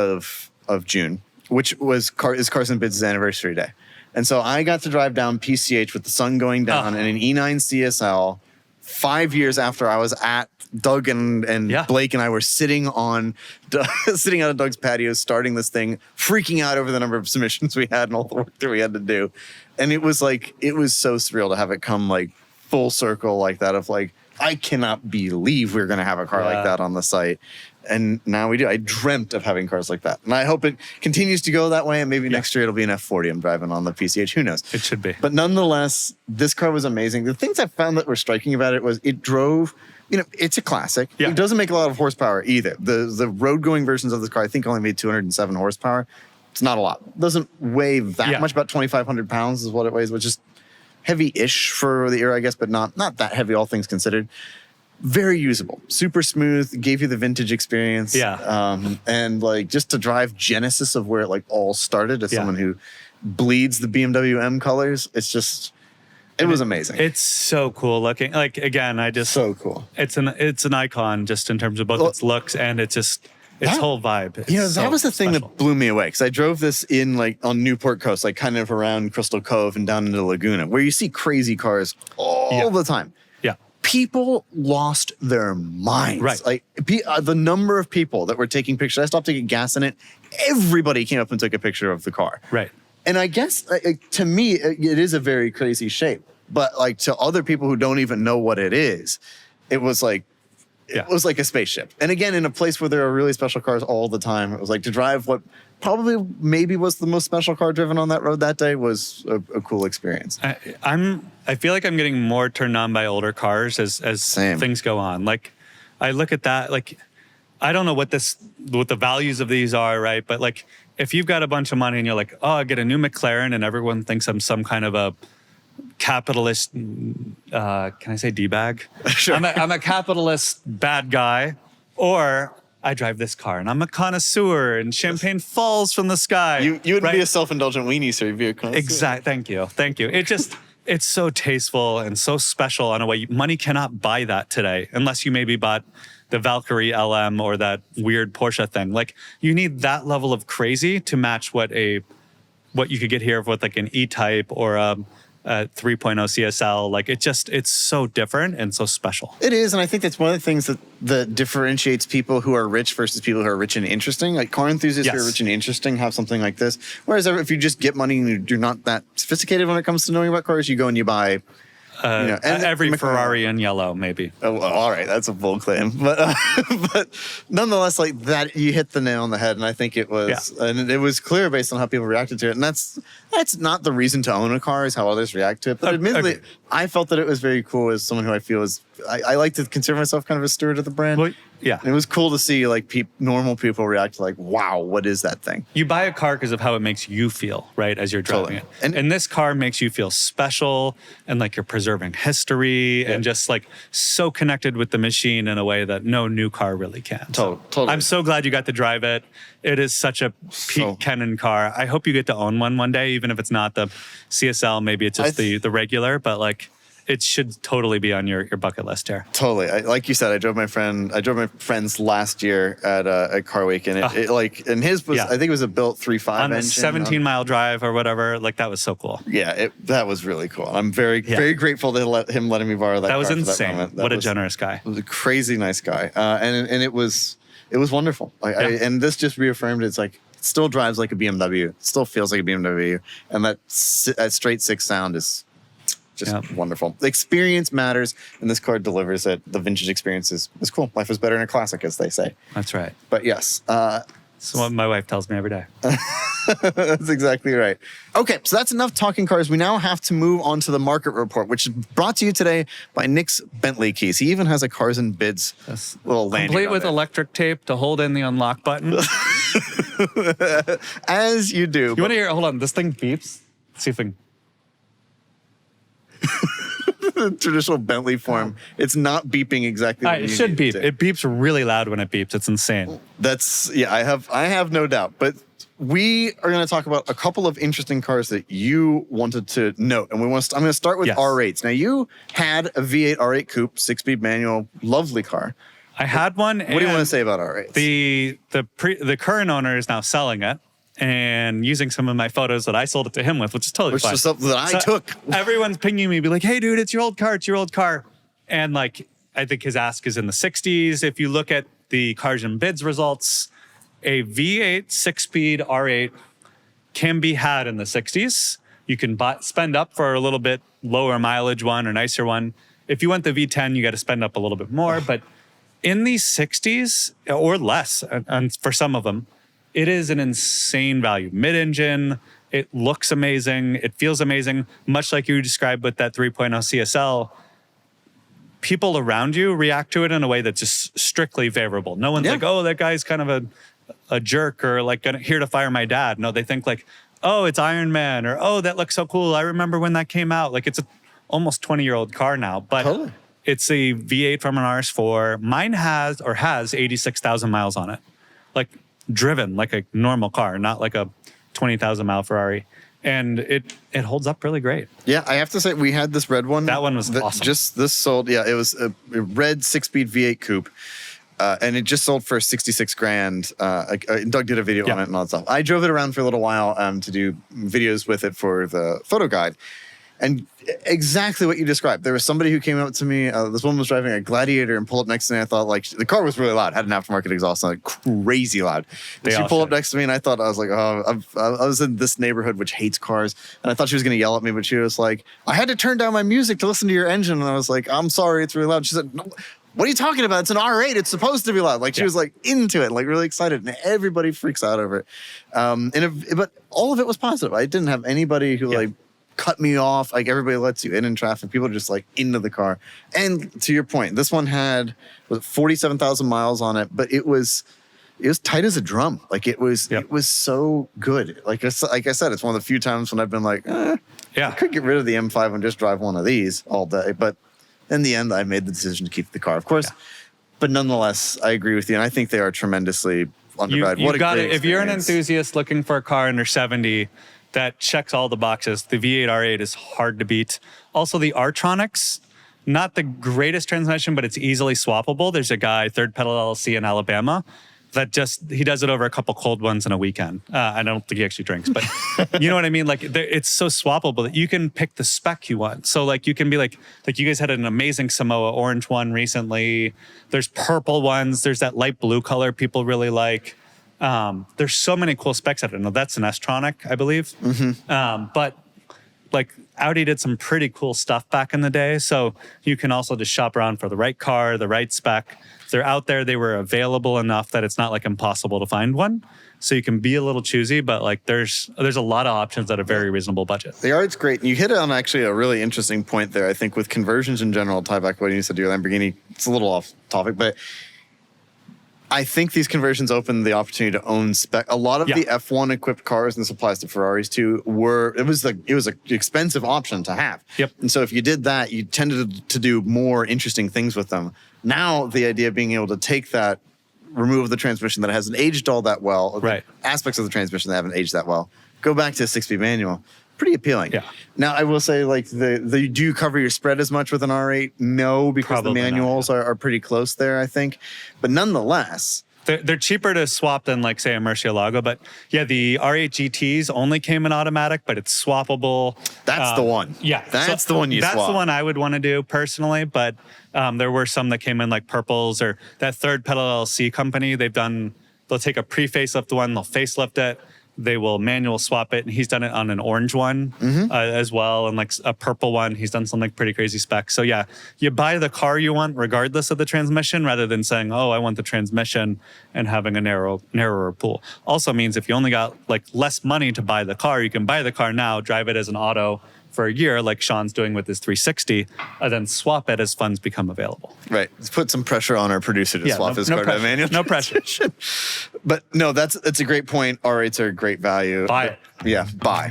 of June, which is Carson Bits' anniversary day. And so I got to drive down PCH with the sun going down in an E9 CSL 5 years after I was at Doug and Blake and I were sitting out of Doug's patio, starting this thing, freaking out over the number of submissions we had and all the work that we had to do. And it was so surreal to have it come like full circle like that of like, I cannot believe we're going to have a car like that on the site. And now we do. I dreamt of having cars like that. And I hope it continues to go that way. And maybe next year it'll be an F40 I'm driving on the PCH. Who knows? It should be. But nonetheless, this car was amazing. The things I found that were striking about it was it drove, it's a classic. Yeah. It doesn't make a lot of horsepower either. The road-going versions of this car, I think, only made 207 horsepower. It's not a lot. It doesn't weigh that much. About 2,500 pounds is what it weighs, which is heavy-ish for the era, I guess, but not that heavy, all things considered. Very usable, super smooth, gave you the vintage experience. And like just to drive Genesis of where it like all started as someone who bleeds the BMW M colors, it was amazing. It's so cool looking. Like again, so cool. It's an icon just in terms of both its looks and its whole vibe. That was the thing that blew me away because I drove this in like on Newport Coast, like kind of around Crystal Cove and down into Laguna, where you see crazy cars all the time. People lost their minds. Right. Like the number of people that were taking pictures. I stopped to get gas in it. Everybody came up and took a picture of the car. Right. And I guess to me, it is a very crazy shape. But like to other people who don't even know what it is, it was like a spaceship. And again, in a place where there are really special cars all the time, it was like to drive what probably maybe was the most special car driven on that road that day was a cool experience. I feel like I'm getting more turned on by older cars as things go on. Like I look at that, like I don't know what the values of these are, right? But like if you've got a bunch of money and you're like, oh, I get a new McLaren and everyone thinks I'm some kind of a capitalist, can I say D-bag? Sure. I'm a capitalist bad guy, or I drive this car and I'm a connoisseur and champagne falls from the sky. You wouldn't be a self-indulgent weenie, sir. You'd be a connoisseur. Exactly. Thank you. It's so tasteful and so special in a way. Money cannot buy that today unless you maybe bought the Valkyrie LM or that weird Porsche thing. Like you need that level of crazy to match what you could get here with like an E-Type or a 3.0 CSL. Like it's so different and so special. It is, and I think that's one of the things that differentiates people who are rich versus people who are rich and interesting. Like car enthusiasts who are rich and interesting have something like this. Whereas if you just get money and you're not that sophisticated when it comes to knowing about cars, you go and you buy every Ferrari in yellow, maybe. Oh, well, all right, that's a bold claim, but nonetheless, like that, you hit the nail on the head, and I think it was, and it was clear based on how people reacted to it, and that's not the reason to own a car is how others react to it. But admittedly, I felt that it was very cool as someone who I feel is I like to consider myself kind of a steward of the brand. Well, yeah, and it was cool to see like normal people react to like, wow, what is that thing? You buy a car because of how it makes you feel, right, as you're driving it. And this car makes you feel special and like you're preserving history and just like so connected with the machine in a way that no new car really can. Totally. I'm so glad you got to drive it. It is such a peak Kennan car. I hope you get to own one day, even if it's not the CSL, maybe it's just the regular, but like it should totally be on your bucket list here. Totally. Like you said, I drove my friends last year at Car Week, and and his was, I think it was a built 3.5 on engine. a 17-mile drive or whatever. Like, that was so cool. Yeah, that was really cool. I'm very grateful to letting me borrow that. That was car insane. For that moment. What a generous guy. It was a crazy nice guy, and it was wonderful. And this just reaffirmed it's like, it still drives like a BMW, it still feels like a BMW, and that straight six sound is just wonderful. The experience matters, and this car delivers it. The vintage experience is cool. Life is better in a classic, as they say. That's right. But yes. That's what my wife tells me every day. That's exactly right. Okay, so that's enough talking cars. We now have to move on to the market report, which is brought to you today by Nick's Bentley keys. He even has a Cars and Bids little lanyard complete on with it. electric tape to hold in the unlock button. As you do. You want to hear? Hold on, this thing beeps. Let's see if we can. Traditional Bentley form. It's not beeping exactly. It should beep. It beeps really loud when it beeps. It's insane. I have no doubt. But we are going to talk about a couple of interesting cars that you wanted to note, and I'm going to start with R8s. Now, you had a V8 R8 coupe, 6-speed manual, lovely car. I had one. What do you want to say about R8s? The current owner is now selling it and using some of my photos that I sold it to him with, which is totally fine. Which is something that I took. Everyone's pinging me, be like, "Hey, dude, it's your old car. It's your old car." And like, I think his ask is in the 60s. If you look at the Cars and Bids results, a V8 6-speed R8 can be had in the 60s. You can spend up for a little bit lower mileage one or nicer one. If you want the V10, you got to spend up a little bit more. But in the 60s or less, and for some of them, it is an insane value. Mid-engine, it looks amazing. It feels amazing. Much like you described with that 3.0 CSL, people around you react to it in a way that's just strictly favorable. No one's like, oh, that guy's kind of a jerk, or like here to fire my dad. No, they think like, oh, it's Iron Man, or oh, that looks so cool. I remember when that came out. Like, it's a almost 20-year-old car now, but it's a V8 from an RS4. Mine has 86,000 miles on it. Like, driven like a normal car, not like a 20,000 mile Ferrari. And it holds up really great. Yeah, I have to say, we had this red one. That one was awesome. This sold, it was a red 6-speed V8 coupe. And it just sold for 66 grand. Doug did a video on it and all that stuff. I drove it around for a little while to do videos with it for the photo guide. And exactly what you described. There was somebody who came up to me. This woman was driving a Gladiator and pulled up next to me. I thought, like, the car was really loud. Had an aftermarket exhaust on it, crazy loud. And she pulled up next to me, and I thought, I was like, oh, I was in this neighborhood which hates cars, and I thought she was going to yell at me, but she was like, I had to turn down my music to listen to your engine, and I was like, I'm sorry, it's really loud. She said, no. What are you talking about? It's an R8. It's supposed to be loud. Like, she was like into it, like really excited, and everybody freaks out over it. But all of it was positive. I didn't have anybody who like cut me off. Like, everybody lets you in traffic. People are just like into the car. And to your point, this one had 47,000 miles on it, but it was tight as a drum. Like, it was so good. Like I said, it's one of the few times when I've been like, I could get rid of the M5 and just drive one of these all day. But in the end, I made the decision to keep the car, of course. But nonetheless, I agree with you, and I think they are tremendously undervalued. You got it. If you're an enthusiast looking for a car under 70 that checks all the boxes, the V8 R8 is hard to beat. Also, the R-Tronics, not the greatest transmission, but it's easily swappable. There's a guy, Third Pedal LLC in Alabama, that he does it over a couple cold ones in a weekend. I don't think he actually drinks, but you know what I mean? Like, it's so swappable that you can pick the spec you want. So like, you can be like you guys had an amazing Samoa orange one recently. There's purple ones. There's that light blue color people really like. There's so many cool specs. I don't know. That's an S-Tronic, I believe. But like, Audi did some pretty cool stuff back in the day. So you can also just shop around for the right car, the right spec. They're out there. They were available enough that it's not like impossible to find one. So you can be a little choosy, but like, there's a lot of options at a very reasonable budget. The R8's great. And you hit on actually a really interesting point there. I think with conversions in general, tie back what you said to your Lamborghini, it's a little off topic, but I think these conversions open the opportunity to own spec. A lot of the F1 equipped cars, and this applies to Ferraris too, it was an expensive option to have. And so if you did that, you tended to do more interesting things with them. Now the idea of being able to take that, remove the transmission that hasn't aged all that well, aspects of the transmission that haven't aged that well, go back to a 6-speed manual. pretty appealing. Yeah. Now, I will say, like, do you cover your spread as much with an R8? No, because Probably the not, manuals are pretty close there, I think. But nonetheless, They're cheaper to swap than, like, say, a Murcielago. But yeah, the R8 GTs only came in automatic, but it's swappable. that's the one. Yeah. That's the one you swap. That's the one I would want to do personally. But there were some that came in like purples, or that Third Pedal LLC company. They'll take a pre-facelift one, they'll facelift it. They will manual swap it, and he's done it on an orange one as well, and like a purple one. He's done some like pretty crazy specs. So yeah, you buy the car you want regardless of the transmission, rather than saying, "Oh, I want the transmission," and having a narrower pool. Also means if you only got like less money to buy the car, you can buy the car now, drive it as an auto for a year, like Sean's doing with his 360, and then swap it as funds become available. Right. Let's put some pressure on our producer to swap his car to a manual. No pressure. But no, that's a great point. R8s are a great value. Buy it. Yeah, buy.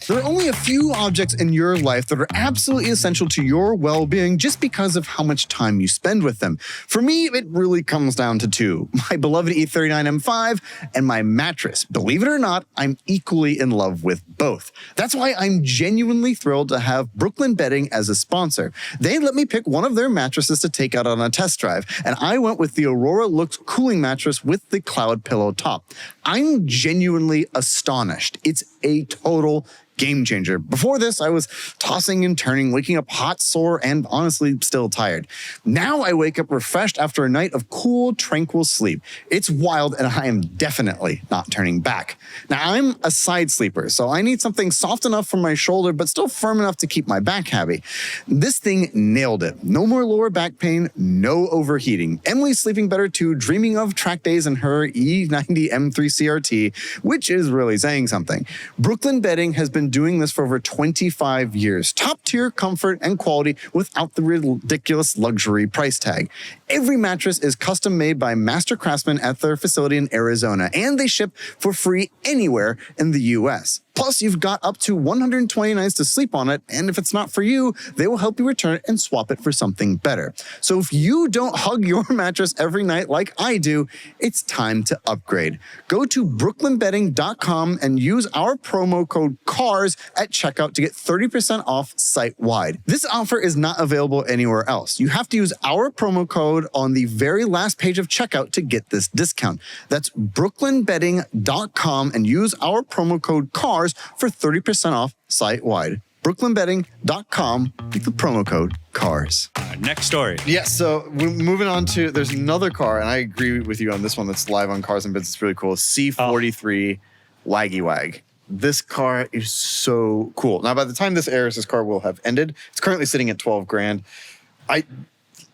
There are only a few objects in your life that are absolutely essential to your well-being just because of how much time you spend with them. For me, it really comes down to two: my beloved E39 M5 and my mattress. Believe it or not, I'm equally in love with both. That's why I'm genuinely thrilled to have Brooklyn Bedding as a sponsor. They let me pick one of their mattresses to take out on a test drive, and I went with the Aurora Lux cooling mattress with the cloud pillow top. I'm genuinely astonished. It's a total game changer. Before this, I was tossing and turning, waking up hot, sore, and honestly still tired. Now I wake up refreshed after a night of cool, tranquil sleep. It's wild, and I am definitely not turning back. Now, I'm a side sleeper, so I need something soft enough for my shoulder, but still firm enough to keep my back happy. This thing nailed it. No more lower back pain, no overheating. Emily's sleeping better too, dreaming of track days in her E90 M3 CRT, which is really saying something. Brooklyn Bedding has been doing this for over 25 years. Top tier comfort and quality without the ridiculous luxury price tag. Every mattress is custom made by master craftsmen at their facility in Arizona, and they ship for free anywhere in the US. Plus, you've got up to 120 nights to sleep on it, and if it's not for you, they will help you return it and swap it for something better. So if you don't hug your mattress every night like I do, it's time to upgrade. Go to brooklynbedding.com and use our promo code CARS at checkout to get 30% off site-wide. This offer is not available anywhere else. You have to use our promo code on the very last page of checkout to get this discount. That's brooklynbedding.com and use our promo code CARS for 30% off site-wide. brooklynbedding.com with the promo code CARS. Next story. Yes, so we're moving on to, there's another car, and I agree with you on this one that's live on Cars and Bids. It's really cool. C43 Waggy Wag. This car is so cool. Now, by the time this airs, this car will have ended. It's currently sitting at 12 grand.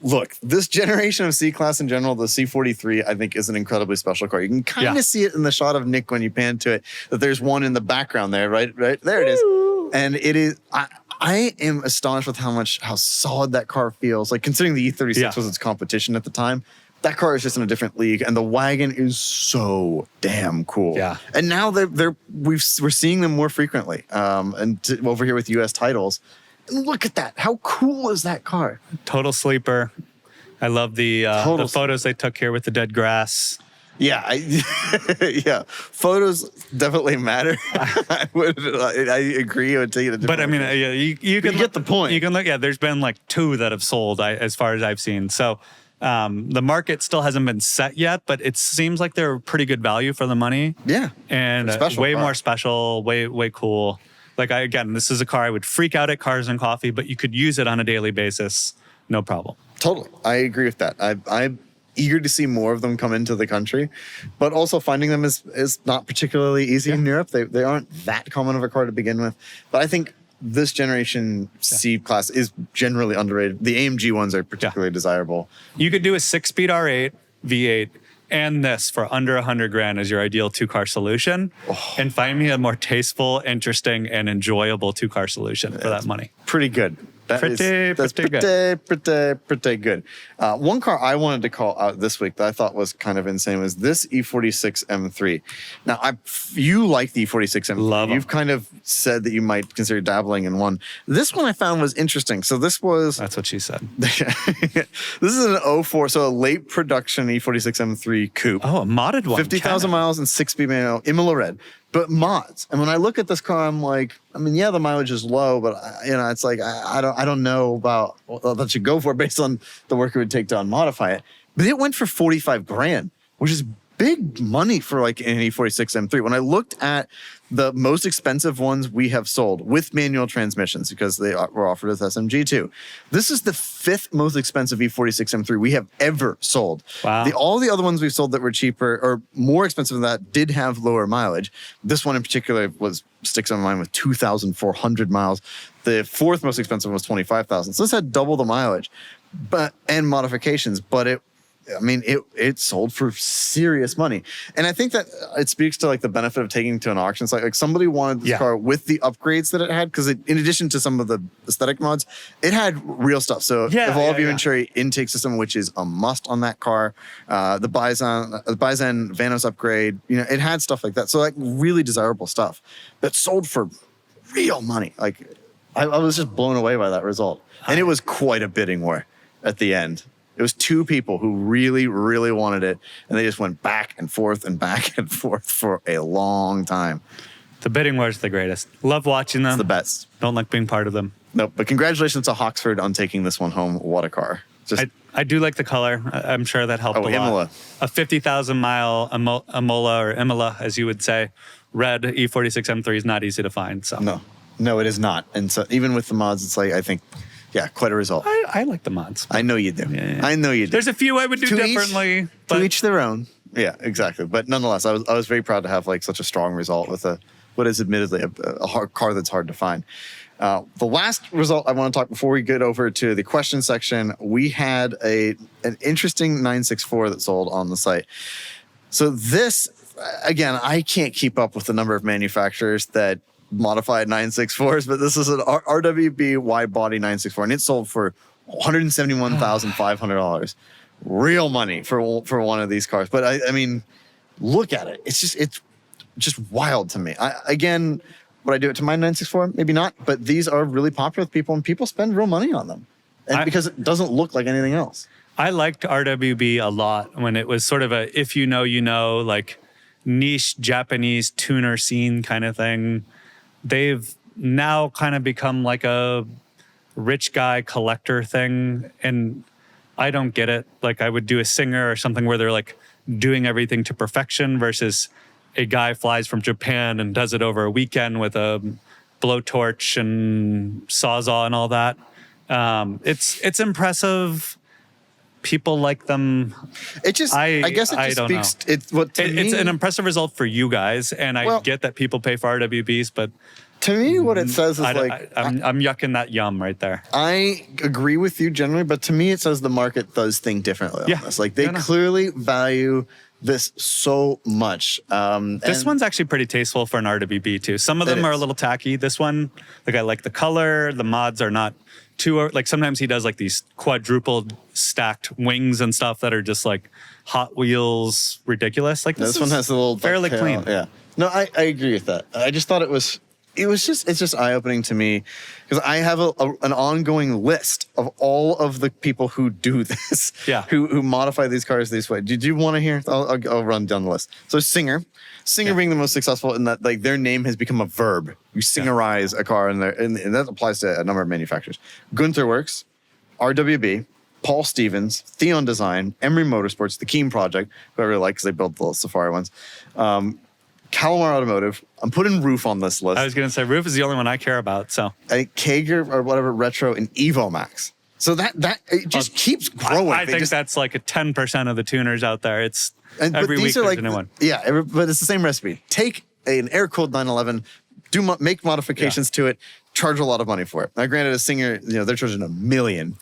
Look, this generation of C-Class in general, the C43, I think is an incredibly special car. You can kind of see it in the shot of Nick when you pan to it, that there's one in the background there, right? There it is. And it is, I am astonished with how solid that car feels. Like, considering the E36 was its competition at the time, that car is just in a different league, and the wagon is so damn cool. Yeah. And now we're seeing them more frequently. Over here with US titles. Look at that. How cool is that car? Total sleeper. I love the photos they took here with the dead grass. Yeah. Yeah. Photos definitely matter. I agree. I would take it a different But I mean, you can get the point. You can look, there's been like 2 that have sold as far as I've seen. So the market still hasn't been set yet, but it seems like they're pretty good value for the money. Yeah. And way more special, way cool. Like, this is a car I would freak out at Cars and Coffee, but you could use it on a daily basis, no problem. Totally. I agree with that. I'm eager to see more of them come into the country, but also finding them is not particularly easy in Europe. They aren't that common of a car to begin with. But I think this generation C-Class is generally underrated. The AMG ones are particularly desirable. You could do a 6-speed R8 V8 and this for under 100 grand as your ideal 2-car solution, and find me a more tasteful, interesting, and enjoyable 2-car solution for that money. Pretty good. That's pretty good. One car I wanted to call out this week that I thought was kind of insane was this E46 M3. Now, you like the E46 M3. Love 'em. You've kind of said that you might consider dabbling in one. This one I found was interesting. So this was... That's what she said. This is an 04, so a late production E46 M3 coupe. Oh, a modded one. 50,000 miles and 6-speed manual, Imola red. but mods. And when I look at this car, I'm like, I mean, yeah, the mileage is low, but it's like I don't know about what that should go for based on the work it would take to unmodify it. But it went for 45 grand, which is big money for like an E46 M3. When I looked at the most expensive ones we have sold with manual transmissions, because they were offered as SMG too, this is the 5th most expensive E46 M3 we have ever sold. Wow. All the other ones we've sold that were cheaper or more expensive than that did have lower mileage. This one in particular sticks on mine with 2,400 miles. The 4th most expensive one was 25,000. So this had double the mileage, and modifications, but it sold for serious money. And I think that it speaks to like the benefit of taking to an auction. It's like somebody wanted this car with the upgrades that it had, because in addition to some of the aesthetic mods, it had real stuff. So Evolve Venturi intake system, which is a must on that car. The Bizen Vanos upgrade, it had stuff like that. So like really desirable stuff that sold for real money. Like I was just blown away by that result. And it was quite a bidding war at the end. It was 2 people who really, really wanted it, and they just went back and forth for a long time. The bidding war is the greatest. Love watching them. It's the best. Don't like being part of them. Nope. But congratulations to Hawksford on taking this one home. What a car. I do like the color. I'm sure that helped a lot. Imola. A 50,000 mile Imola, as you would say, red E46 M3 is not easy to find. So No, it is not. And so even with the mods, it's like, I think, quite a result. I like the mods. I know you do. Yeah. I know you do. There's a few I would do differently. To each their own. Yeah, exactly. But nonetheless, I was very proud to have like such a strong result with what is admittedly a hard car that's hard to find. The last result I want to talk before we get over to the question section, we had an interesting 964 that sold on the site. So this, again, I can't keep up with the number of manufacturers that modified 964s, but this is an RWB wide body 964, and it sold for $171,500. Real money for one of these cars. But I mean, look at it. It's just wild to me. Again, would I do it to my 964? Maybe not, but these are really popular with people, and people spend real money on them, because it doesn't look like anything else. I liked RWB a lot when it was sort of a if you know, like niche Japanese tuner scene kind of thing. They've now kind of become like a rich guy collector thing, and I don't get it. Like I would do a Singer or something where they're like doing everything to perfection versus a guy flies from Japan and does it over a weekend with a blowtorch and Sawzall and all that. It's impressive. People like them. It just, I guess it just speaks. It's an impressive result for you guys, and I get that people pay for RWBs, but to me, what it says is I'm yucking that yum right there. I agree with you generally, but to me, it says the market does think differently on this. Like they clearly value this so much. This one's actually pretty tasteful for an RWB too. Some of them are a little tacky. This one, like I like the color. The mods are not too, like sometimes he does like these quadrupled stacked wings and stuff that are just like Hot Wheels ridiculous. Like this one has a little fairly clean. Yeah. No, I agree with that. I just thought it's just eye-opening to me, because I have an ongoing list of all of the people who do this, who modify these cars this way. Did you want to hear? I'll run down the list. So Singer being the most successful in that, like their name has become a verb. You Singerize a car, and that applies to a number of manufacturers. Gunther Works, RWB, Paul Stevens, Theon Design, Emery Motorsports, the Keem Project, who I really like because they build the Safari ones. Calamar Automotive. I'm putting Roof on this list. I was going to say Roof is the only one I care about. So Kager or whatever Retro and Evo Max. So that it just keeps growing. I think that's like a 10% of the tuners out there. It's every week there's a new one. Yeah, but it's the same recipe. Take an air-cooled 911, make modifications to it, charge a lot of money for it. Now, granted, a Singer, they're charging $1 million.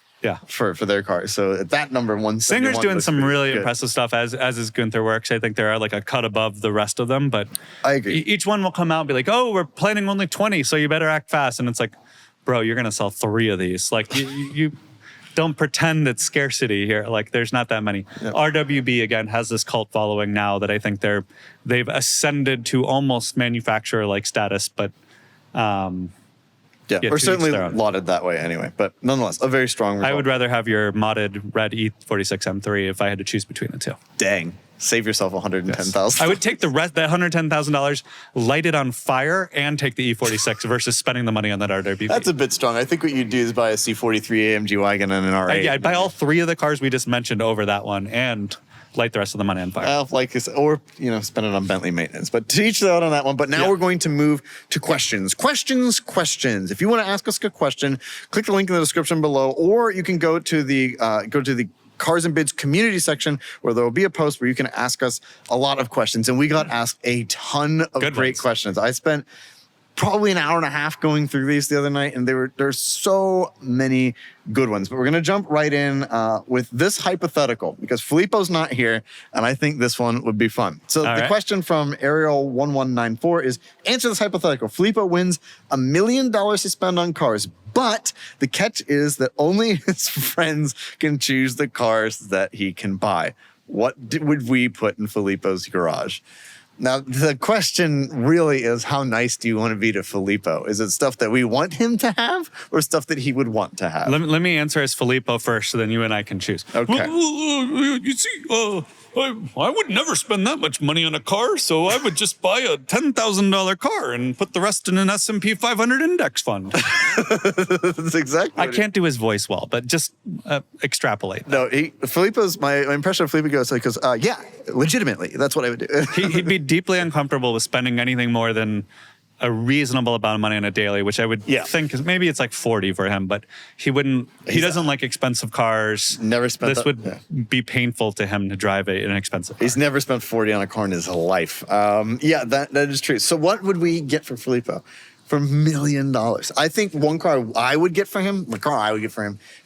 For their cars. So at that number, Singer's doing some really impressive stuff, as is Gunther Works. I think they're like a cut above the rest of them, but I agree. Each one will come out and be like, oh, we're planning only 20, so you better act fast. And it's like, bro, you're going to sell 3 of these. Like you don't pretend it's scarcity here. Like there's not that many. Yep. RWB again has this cult following now that I think they've ascended to almost manufacturer-like status, but or certainly lauded that way anyway. But nonetheless, a very strong result. I would rather have your modded red E46 M3 if I had to choose between the two. Dang. Save yourself $110,000. I would take the rest, that $110,000, light it on fire, and take the E46 versus spending the money on that RWB. That's a bit strong. I think what you'd do is buy a C43 AMG Wagon and an R8. Yeah, I'd buy all three of the cars we just mentioned over that one and light the rest of the money on fire. Or spend it on Bentley maintenance. But to each their own on that one. But now we're going to move to questions. Questions. If you want to ask us a question, click the link in the description below, or you can go to the Cars and Bids community section where there will be a post where you can ask us a lot of questions. And we got asked a ton of great questions. I spent probably an hour and a half going through these the other night, and there's so many good ones. But we're going to jump right in with this hypothetical because Filippo's not here, and I think this one would be fun. So the question from Ariel1194 is, answer this hypothetical. Filippo wins $1 million to spend on cars, but the catch is that only his friends can choose the cars that he can buy. What would we put in Filippo's garage? Now, the question really is, how nice do you want to be to Filippo? Is it stuff that we want him to have or stuff that he would want to have? Let me answer as Filippo first, so then you and I can choose. Okay. You see, I would never spend that much money on a car, so I would just buy a $10,000 car and put the rest in an S&P 500 index fund. That's exactly. I can't do his voice well, but just extrapolate. No, Filippo's my impression of Filippo goes like, yeah, legitimately, that's what I would do. He'd be deeply uncomfortable with spending anything more than a reasonable amount of money on a daily, which I would think is maybe it's like 40 for him, but he wouldn't. He doesn't like expensive cars. Never spent. This would be painful to him to drive an expensive car. He's never spent 40 on a car in his life. Yeah, that is true. So what would we get for Filippo? For $1 million. I think one car I would get for him,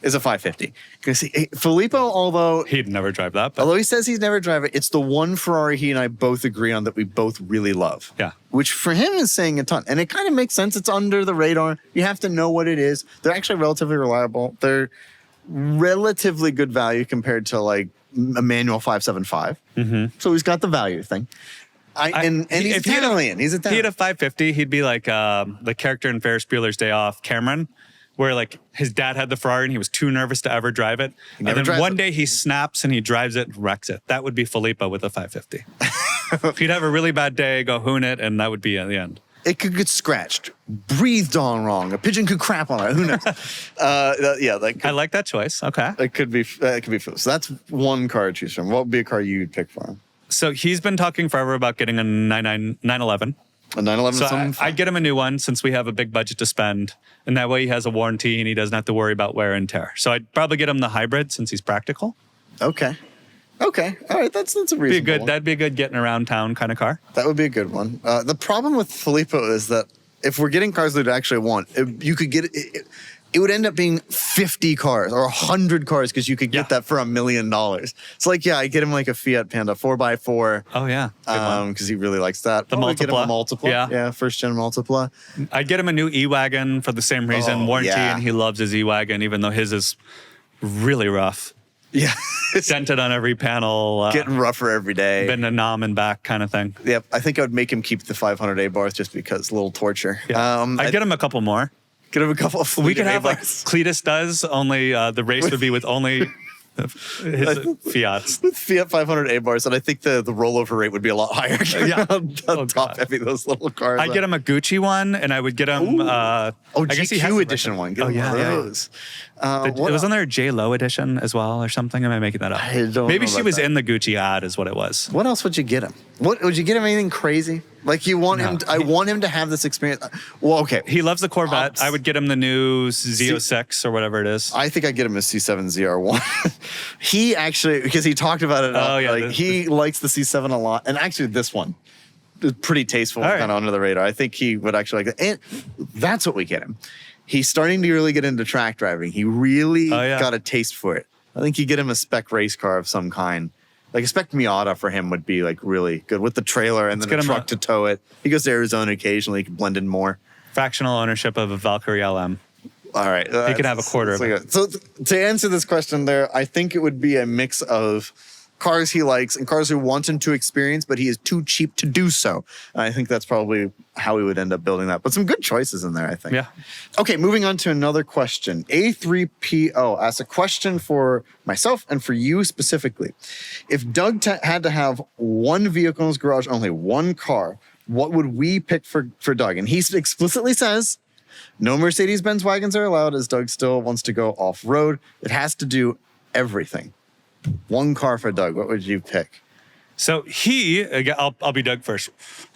is a 550. Because Filippo, although he'd never drive that, although he says he's never drive it, it's the one Ferrari he and I both agree on that we both really love. Yeah. Which for him is saying a ton. And it kind of makes sense. It's under the radar. You have to know what it is. They're actually relatively reliable. They're relatively good value compared to like a manual 575. Mm-hmm. So he's got the value thing. And he's Italian. He's Italian. He had a 550. He'd be like the character in Ferris Bueller's Day Off, Cameron, where like his dad had the Ferrari and he was too nervous to ever drive it. And then one day he snaps and he drives it and wrecks it. That would be Filippo with a 550. He'd have a really bad day, go hoon it, and that would be at the end. It could get scratched, breathed on wrong. A pigeon could crap on it. Who knows? I like that choice. Okay. It could be. So that's one car to choose from. What would be a car you'd pick for him? So he's been talking forever about getting a 911. A 911. So I'd get him a new one since we have a big budget to spend. And that way he has a warranty and he doesn't have to worry about wear and tear. So I'd probably get him the hybrid since he's practical. Okay. All right. That's a reasonable one. That'd be a good getting around town kind of car. That would be a good one. The problem with Filippo is that if we're getting cars that we actually want, you could get it. It would end up being 50 cars or 100 cars because you could get that for $1 million. So I get him like a Fiat Panda 4x4. Oh yeah, because he really likes that. The Multipla. Get him a Multipla. Yeah, first gen Multipla. I'd get him a new E-Wagon for the same reason, warranty, and he loves his E-Wagon even though his is really rough. Yeah, dented on every panel. Getting rougher every day. Been a nom and back kind of thing. Yep, I think I would make him keep the 500 A-bars just because a little torture. Yeah. I'd get him a couple more. Get him a couple of We could have like Cletus does, only the race would be with only his Fiats. With Fiat 500 A-bars, and I think the rollover rate would be a lot higher. on top heavy those little cars. I'd get him a Gucci one, and I would get him I guess GQ edition one. Get him one of those. Wasn't there a J-Lo edition as well or something? Am I making that up? I don't Maybe know she was that. in the Gucci ad is what it was. What else would you get him? What would you get him? Anything crazy? Like you want him? I want him to have this experience. Well, okay. He loves the Corvette. I would get him the new Z06 or whatever it is. I think I'd get him a C7 ZR1. He actually, because he talked about it. He likes the C7 a lot, and actually this one is pretty tasteful, kind of under the radar. I think he would actually like that, and that's what we get him. He's starting to really get into track driving. He really got a taste for it. I think you get him a spec race car of some kind. Like a spec Miata for him would be like really good with the trailer and then the truck to tow it. He goes to Arizona occasionally. He can blend in more. Fractional ownership of a Valkyrie LM. All right. He could have a quarter of it. So to answer this question there, I think it would be a mix of cars he likes and cars he wants him to experience, but he is too cheap to do so. And I think that's probably how he would end up building that. But some good choices in there, I think. Yeah. Okay, moving on to another question. A3PO asks a question for myself and for you specifically. If Doug had to have one vehicle in his garage, only one car, what would we pick for Doug? And he explicitly says, no Mercedes-Benz wagons are allowed, as Doug still wants to go off-road. It has to do everything. One car for Doug. What would you pick? So I'll be Doug first.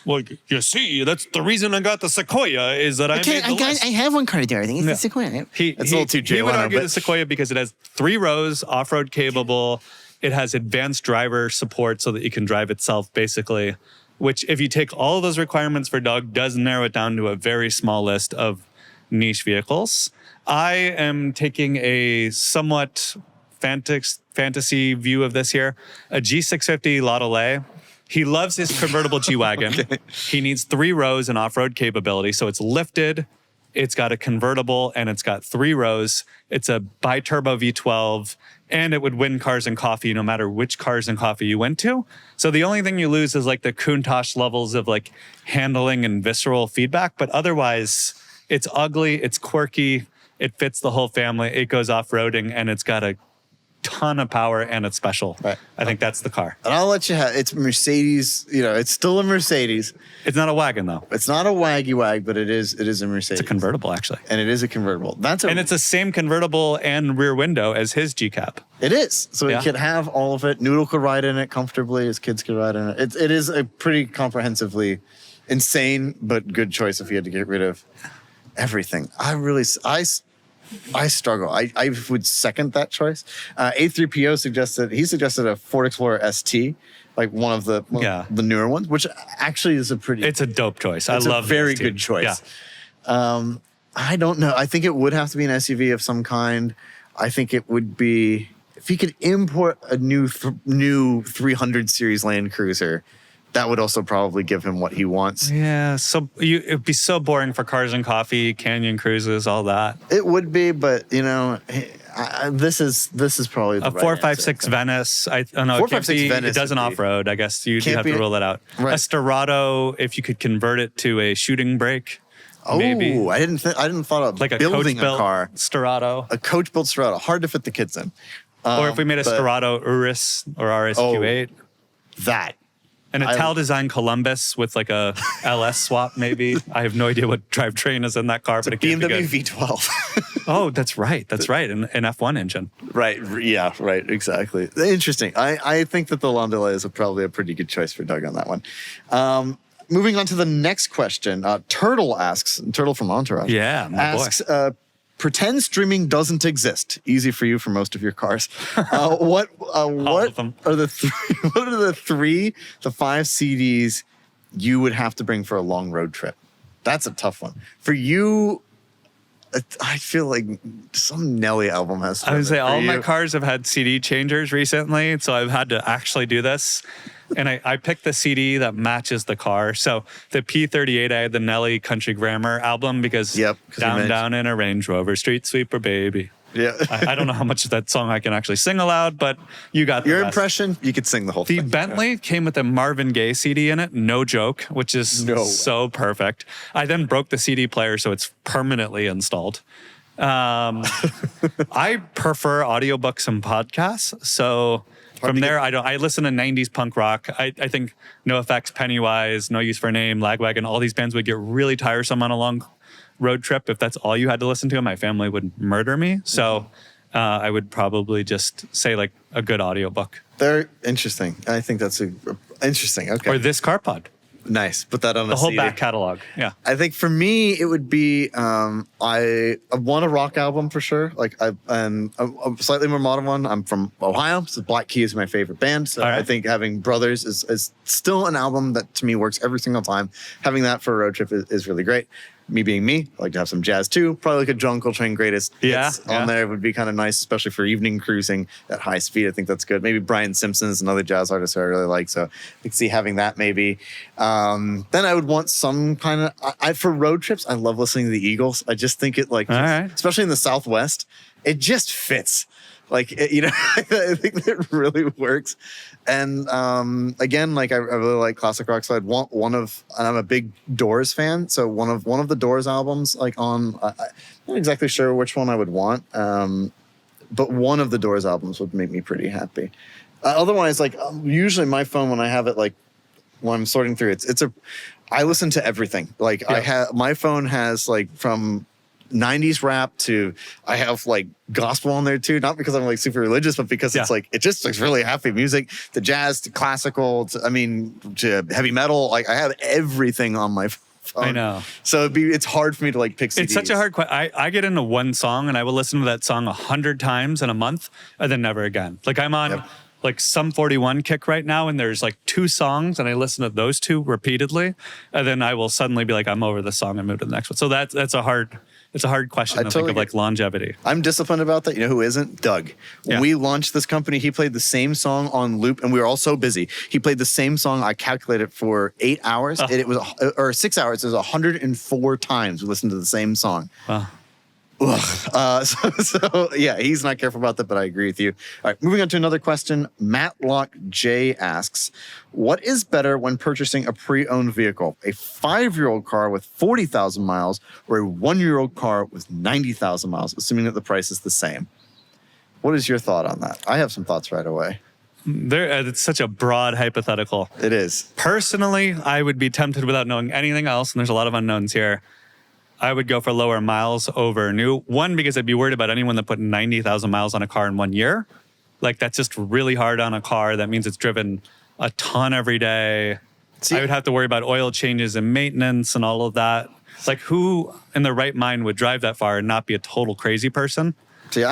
Well, you see, that's the reason I got the Sequoia is that I made the list. I have one car to do everything. It's the Sequoia. It's a little too He would J1, argue but- the Sequoia because it has 3 rows, off-road capable. It has advanced driver support so that it can drive itself, basically. Which, if you take all of those requirements for Doug, does narrow it down to a very small list of niche vehicles. I am taking a somewhat fantasy view of this here. A G650 Model A. He loves his convertible G-Wagon. Okay. He needs 3 rows and off-road capability. So it's lifted, it's got a convertible, and it's got 3 rows. It's a bi-turbo V12, and it would win Cars and Coffee no matter which Cars and Coffee you went to. So the only thing you lose is like the Countach levels of like handling and visceral feedback. But otherwise, it's ugly, it's quirky, it fits the whole family, it goes off-roading, and it's got a ton of power and it's special. Right. I think that's the car. And I'll let you have it's Mercedes, it's still a Mercedes. It's not a wagon though. It's not a waggy wag, but it is a Mercedes. It's a convertible actually. And it is a convertible. And it's the same convertible and rear window as his G-Cab. It is. So Yeah. it could have all of it. Noodle could ride in it comfortably. His kids could ride in it. It is a pretty comprehensively insane, but good choice if you had to get rid of everything. I struggle. I would second that choice. A3PO suggested a Ford Explorer ST, like one of the newer ones, which actually is It's a dope choice. It's I love a very the ST. good choice. Yeah. I don't know. I think it would have to be an SUV of some kind. I think it would be if he could import a new 300 series Land Cruiser. That would also probably give him what he wants. Yeah, so it'd be so boring for Cars and Coffee, Canyon Cruises, all that. It would be, but this is probably the A right 456 answer. Venice. I don't know. 456 Venice It doesn't would be- off-road. I guess you'd Can't have be- to rule that out. Right. A Sterrato, if you could convert it to a shooting brake. Maybe. Oh, I didn't thought of Like a building a coach-built car. Sterrato. A coach-built Serato, hard to fit the kids in. Or if we made a but Sterrato Urus or RSQ8. that. An Ital-designed Columbus with like a LS swap, maybe. I have no idea what drivetrain is in that car, but it can't be BMW good. V12. Oh, that's right. That's right. An F1 engine. Right. Yeah, right. Exactly. Interesting. I think that the Landaulet is probably a pretty good choice for Doug on that one. Moving on to the next question. Turtle from Entourage. Yeah, my boy. asks, pretend streaming doesn't exist. Easy for you for most of your cars. What of them. are the 5 CDs you would have to bring for a long road trip? That's a tough one. For you, I feel like some Nelly album has. I would say all my you. cars have had CD changers recently, so I've had to actually do this. And I picked the CD that matches the car. So the P38, I had the Nelly Country Grammar album because Yep, 'cause you mentioned- down in a Range Rover, Street Sweeper Baby. Yeah. I don't know how much of that song I can actually sing aloud, but you got the Your rest. impression, you could sing the whole The thing. Bentley came with a Marvin Gaye CD in it, no joke, which is No way. so perfect. I then broke the CD player, so it's permanently installed. I prefer audiobooks and podcasts, so from there, I listen to 90s punk rock. I think NoFX, Pennywise, No Use for a Name, Lagwagon, all these bands would get really tiresome on a long road trip. If that's all you had to listen to, my family would murder me. So I would probably just say like a good audiobook. They're interesting. I think that's interesting. Okay. Or this car pod. Nice. Put that on The a whole CD. back catalog. Yeah. I think for me, it would be I want a rock album for sure. Like a slightly more modern one. I'm from Ohio, so Black Keys is my favorite band. So All right. I think having Brothers is still an album that to me works every single time. Having that for a road trip is really great. Me being me, I like to have some jazz too. Probably like a John Coltrane greatest hits on there would be kind of nice, especially for evening cruising at high speed. I think that's good. Maybe Brian Simpson is another jazz artist who I really like, so I could see having that maybe. Then I would want some kind of for road trips. I love listening to the Eagles. I just think it All right. especially in the Southwest, it just fits. Like, I think that really works. And again, like I really like classic rock. So and I'm a big Doors fan. So one of the Doors albums, like I'm not exactly sure which one I would want. But one of the Doors albums would make me pretty happy. Otherwise, like usually my phone, when I have it, like when I'm sorting through, I listen to everything. Like my phone has like from 90s rap to I have like gospel on there too, not because I'm like super religious, but because it's like it's really happy music, to jazz, to classical, to heavy metal. Like I have everything on my phone. I know. So it's hard for me to like pick CDs. It's such a hard question. I get into one song and I will listen to that song 100 times in a month and then never again. Like I'm on like Sum 41 kick right now, and there's like 2 songs and I listen to those 2 repeatedly, and then I will suddenly be like, I'm over this song and move to the next one. So that's a hard question to think of, like longevity. I'm disciplined about that. You know who isn't? Doug. When we launched this company, he played the same song on loop, and we were all so busy. He played the same song. I calculated for 8 hours. It was or 6 hours. It was 104 times we listened to the same song. Wow. So yeah, he's not careful about that, but I agree with you. All right, moving on to another question. Matlock J asks, what is better when purchasing a pre-owned vehicle? A 5-year-old car with 40,000 miles or a 1-year-old car with 90,000 miles, assuming that the price is the same? What is your thought on that? I have some thoughts right away. It's such a broad hypothetical. It is. Personally, I would be tempted without knowing anything else, and there's a lot of unknowns here. I would go for lower miles over new. One, because I'd be worried about anyone that put 90,000 miles on a car in 1 year. Like, that's just really hard on a car. That means it's driven a ton every day. I would have to worry about oil changes and maintenance and all of that. Like, who in their right mind would drive that far and not be a total crazy person? See,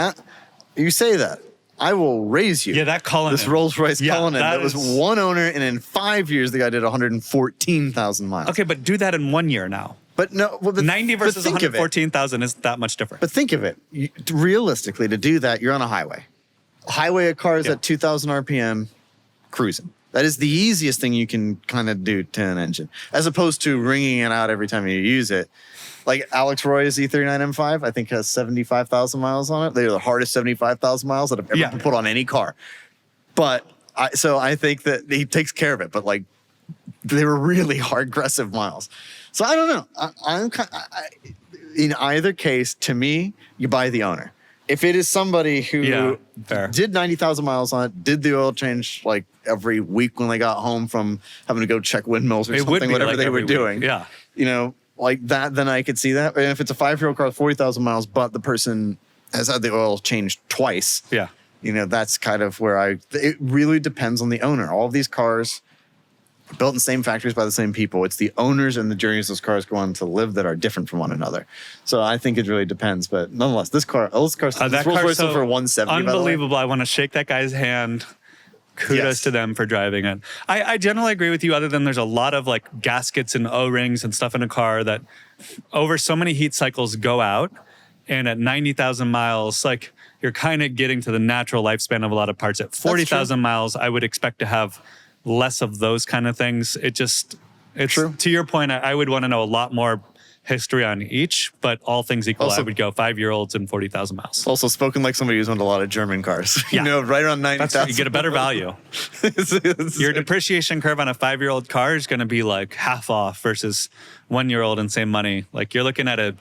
you say that. I will raise you. Yeah, that Cullinan. This Rolls-Royce Cullinan. That was one owner, and in 5 years, the guy did 114,000 miles. Okay, but do that in 1 year now. But no, 90 versus 114,000 isn't that much different. But think of it. Realistically, to do that, you're on a highway. A car is at 2,000 RPM cruising. That is the easiest thing you can kind of do to an engine, as opposed to ringing it out every time you use it. Like Alex Roy's E39 M5, I think has 75,000 miles on it. They're the hardest 75,000 miles that have ever been put on any car. But I think that he takes care of it. But like, they were really hard, aggressive miles. So I don't know. In either case, to me, you buy the owner. If it is somebody who did 90,000 miles on it, did the oil change like every week when they got home from having to go check windmills or something, whatever they were doing. Yeah. You know, like that, then I could see that. And if it's a 5-year-old car with 40,000 miles, but the person has had the oil changed twice. Yeah. You know, that's kind of where it really depends on the owner. All of these cars built in the same factories by the same people. It's the owners and the journeys those cars go on to live that are different from one another. So I think it really depends. But nonetheless, this car sold for 170. Unbelievable. I want to shake that guy's hand. Kudos to them for driving it. I generally agree with you, other than there's a lot of like gaskets and O-rings and stuff in a car that over so many heat cycles go out. And at 90,000 miles, like you're kind of getting to the natural lifespan of a lot of parts. At 40,000 miles, I would expect to have less of those kind of things. It's true. To your point, I would want to know a lot more history on each, but all things equal, also, I would go 5-year-olds and 40,000 miles. Also spoken like somebody who's owned a lot of German cars. You know, right around 90,000. You get a better value. Your depreciation curve on a 5-year-old car is going to be like half off versus 1-year-old and same money. Like you're looking at a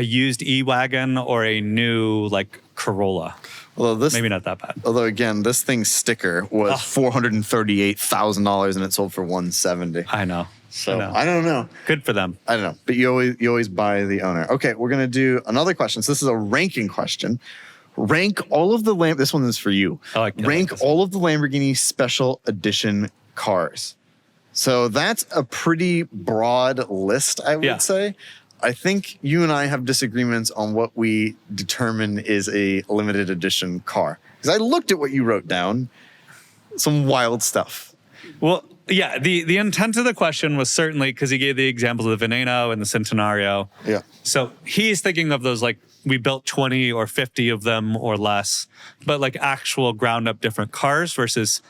used E-Wagon or a new like Corolla. Although maybe not that bad. Although again, this thing's sticker was $438,000 and it sold for $170,000. I know. So I don't know. Good for them. I don't know. But you always buy the owner. Okay, we're gonna do another question. So this is a ranking question. Rank all of the this one is for you. Rank all of the Lamborghini Special Edition cars. So that's a pretty broad list, I would say. I think you and I have disagreements on what we determine is a limited edition car. Because I looked at what you wrote down, some wild stuff. Well, yeah, the intent of the question was certainly because he gave the examples of the Veneno and the Centenario. Yeah. So he's thinking of those like we built 20 or 50 of them or less, but like actual ground up different cars versus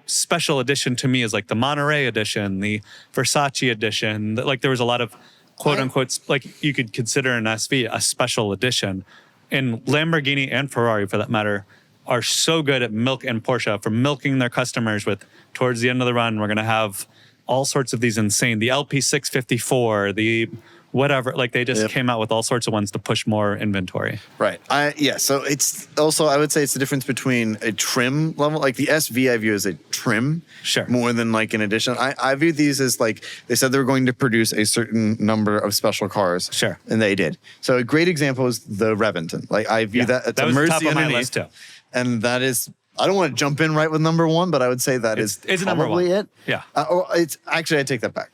special edition to me is like the Monterey edition, the Versace edition. Like there was a lot of quote unquote, like you could consider an SV a special edition. And Lamborghini and Ferrari, for that matter, are so good at Porsche for milking their customers with, towards the end of the run, we're going to have all sorts of these insane, the LP654, the whatever, like they just came out with all sorts of ones to push more inventory. Right. So it's also, I would say it's the difference between a trim level, like the SV I view as a trim more than like an addition. I view these as like, they said they were going to produce a certain number of special cars. Sure. And they did. So a great example is the Reventon. Like I view that, it's that a was Mercy top of my underneath, list too. and that is, I don't want to jump in right with number one, but I would say that it's probably number one. it. Yeah. It's actually, I take that back.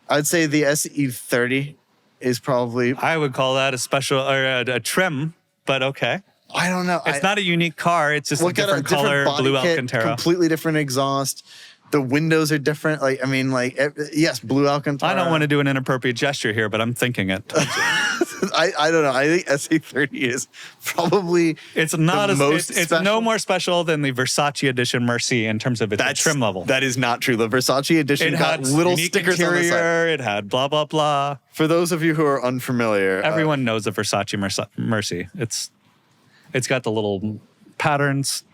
I'd say the SE30 is probably, I would call that a special or a trim, but okay. I don't know. It's not a unique car. It's just a different color, body blue kit, Alcantara. completely different exhaust. The windows are different. Like, I mean, like, yes, blue Alcantara. I don't want to do an inappropriate gesture here, but I'm thinking it. I don't know. I think SE30 is probably it's not the most it's special. no more special than the Versace edition Mercy in terms of its trim level. That is not true. The Versace edition It got had little unique stickers on the side. interior. It had blah blah blah. For those of you who are unfamiliar, Everyone knows the Versace Mercy. It's got the little patterns.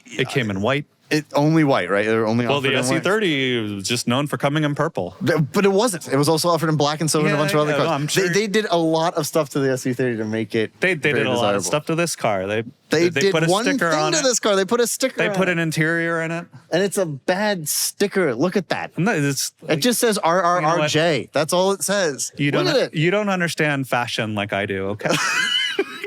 It came in white. It only white, right? They're only Well, offered the in white. SE30 was just known for coming in purple. But it wasn't. It was also offered in black and silver and a bunch of other Yeah, cars. no, I'm sure. They did a lot of stuff to the SE30 to make it. They very did a lot desirable. of stuff to this car. They did put a one sticker thing on to it. this car. They put a sticker. They on put it. an interior in it. And it's a bad sticker. Look at that. No, it's It just says RRRJ. You know That's all it says. you Look at don't it. you don't understand fashion like I do. Okay,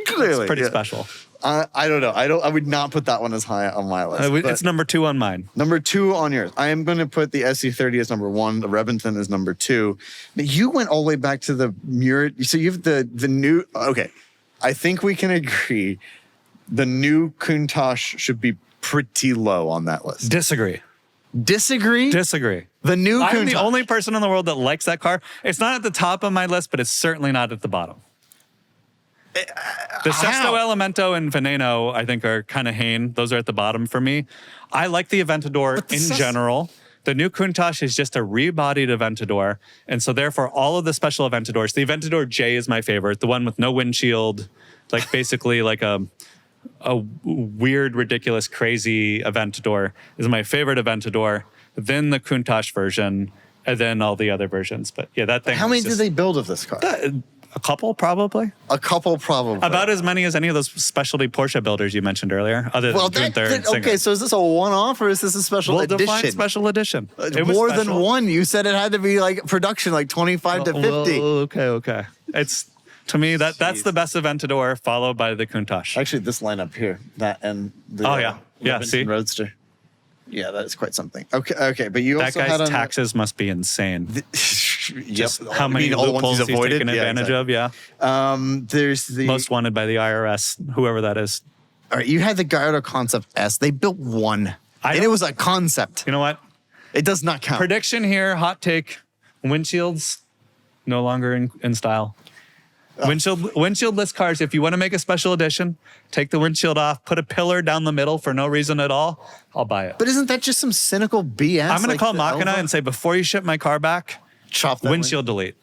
Clearly, it's pretty yeah. special. I don't know. I would not put that one as high on my list. but It's number 2 on mine. number 2 on yours. I am going to put the SE30 as number 1. The Reventon is number 2. But you went all the way back to the Mur. So you have the new. Okay, I think we can agree. The new Countach should be pretty low on that list. Disagree. Disagree? The new Countach. I'm the only person in the world that likes that car. It's not at the top of my list, but it's certainly not at the bottom. The Sesto Elemento and Veneno, I think, are kind of Hain. Those are at the bottom for me. I like the Aventador in general. The new Countach is just a rebodied Aventador. And so therefore, all of the special Aventadors, the Aventador J is my favorite, the one with no windshield, like basically like a weird, ridiculous, crazy Aventador is my favorite Aventador. Then the Countach version, and then all the other versions. But yeah, that thing. How many did they build of this car? A couple, probably. About as many as any of those specialty Porsche builders you mentioned earlier, other than Gunther and Singer. Okay, so is this a one-off or is this a special edition? Define special edition. It was More special. than one. You said it had to be like production, like 25 to 50. Okay. It's, to me, that's the best Aventador, followed by the Countach. Actually, this lineup here, that and the Yeah, see? Roadster. Yeah, that is quite something. Okay, but you That also guy's had taxes must be insane. Yep. How many all the ones loopholes he's avoided? taken advantage of, yeah. There's the Most wanted by the IRS, whoever that is. All right, you had the Gallardo Concept S. They built one, and it was a concept. You know what? It does not count. Prediction here, hot take, windshields no longer in style. Windshieldless cars, if you want to make a special edition, take the windshield off, put a pillar down the middle for no reason at all, I'll buy it. But isn't that just some cynical BS? I'm going to call Machina and say, before you ship my car back, chop that windshield delete.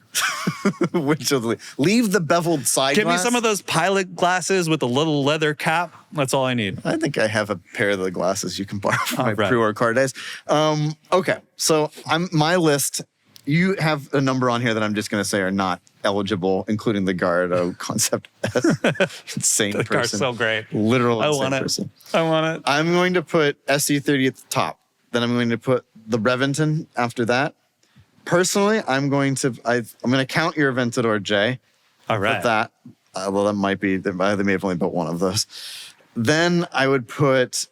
windshield delete. Leave the beveled side Give glass. me some of those pilot glasses with a little leather cap. That's all I need. I think I have a pair of the glasses you can borrow from my right. pre-order car days. Okay, so my list. You have a number on here that I'm just going to say are not eligible, including the Gallardo Concept S. Insane The person. car's so great. Literal I insane want it. person. I want it. I'm going to put SE30 at the top. Then I'm going to put the Reventon after that. Personally, I'm going to count your Aventador J. All right. Put that. Well, that might be. They may have only built one of those. Then I would put.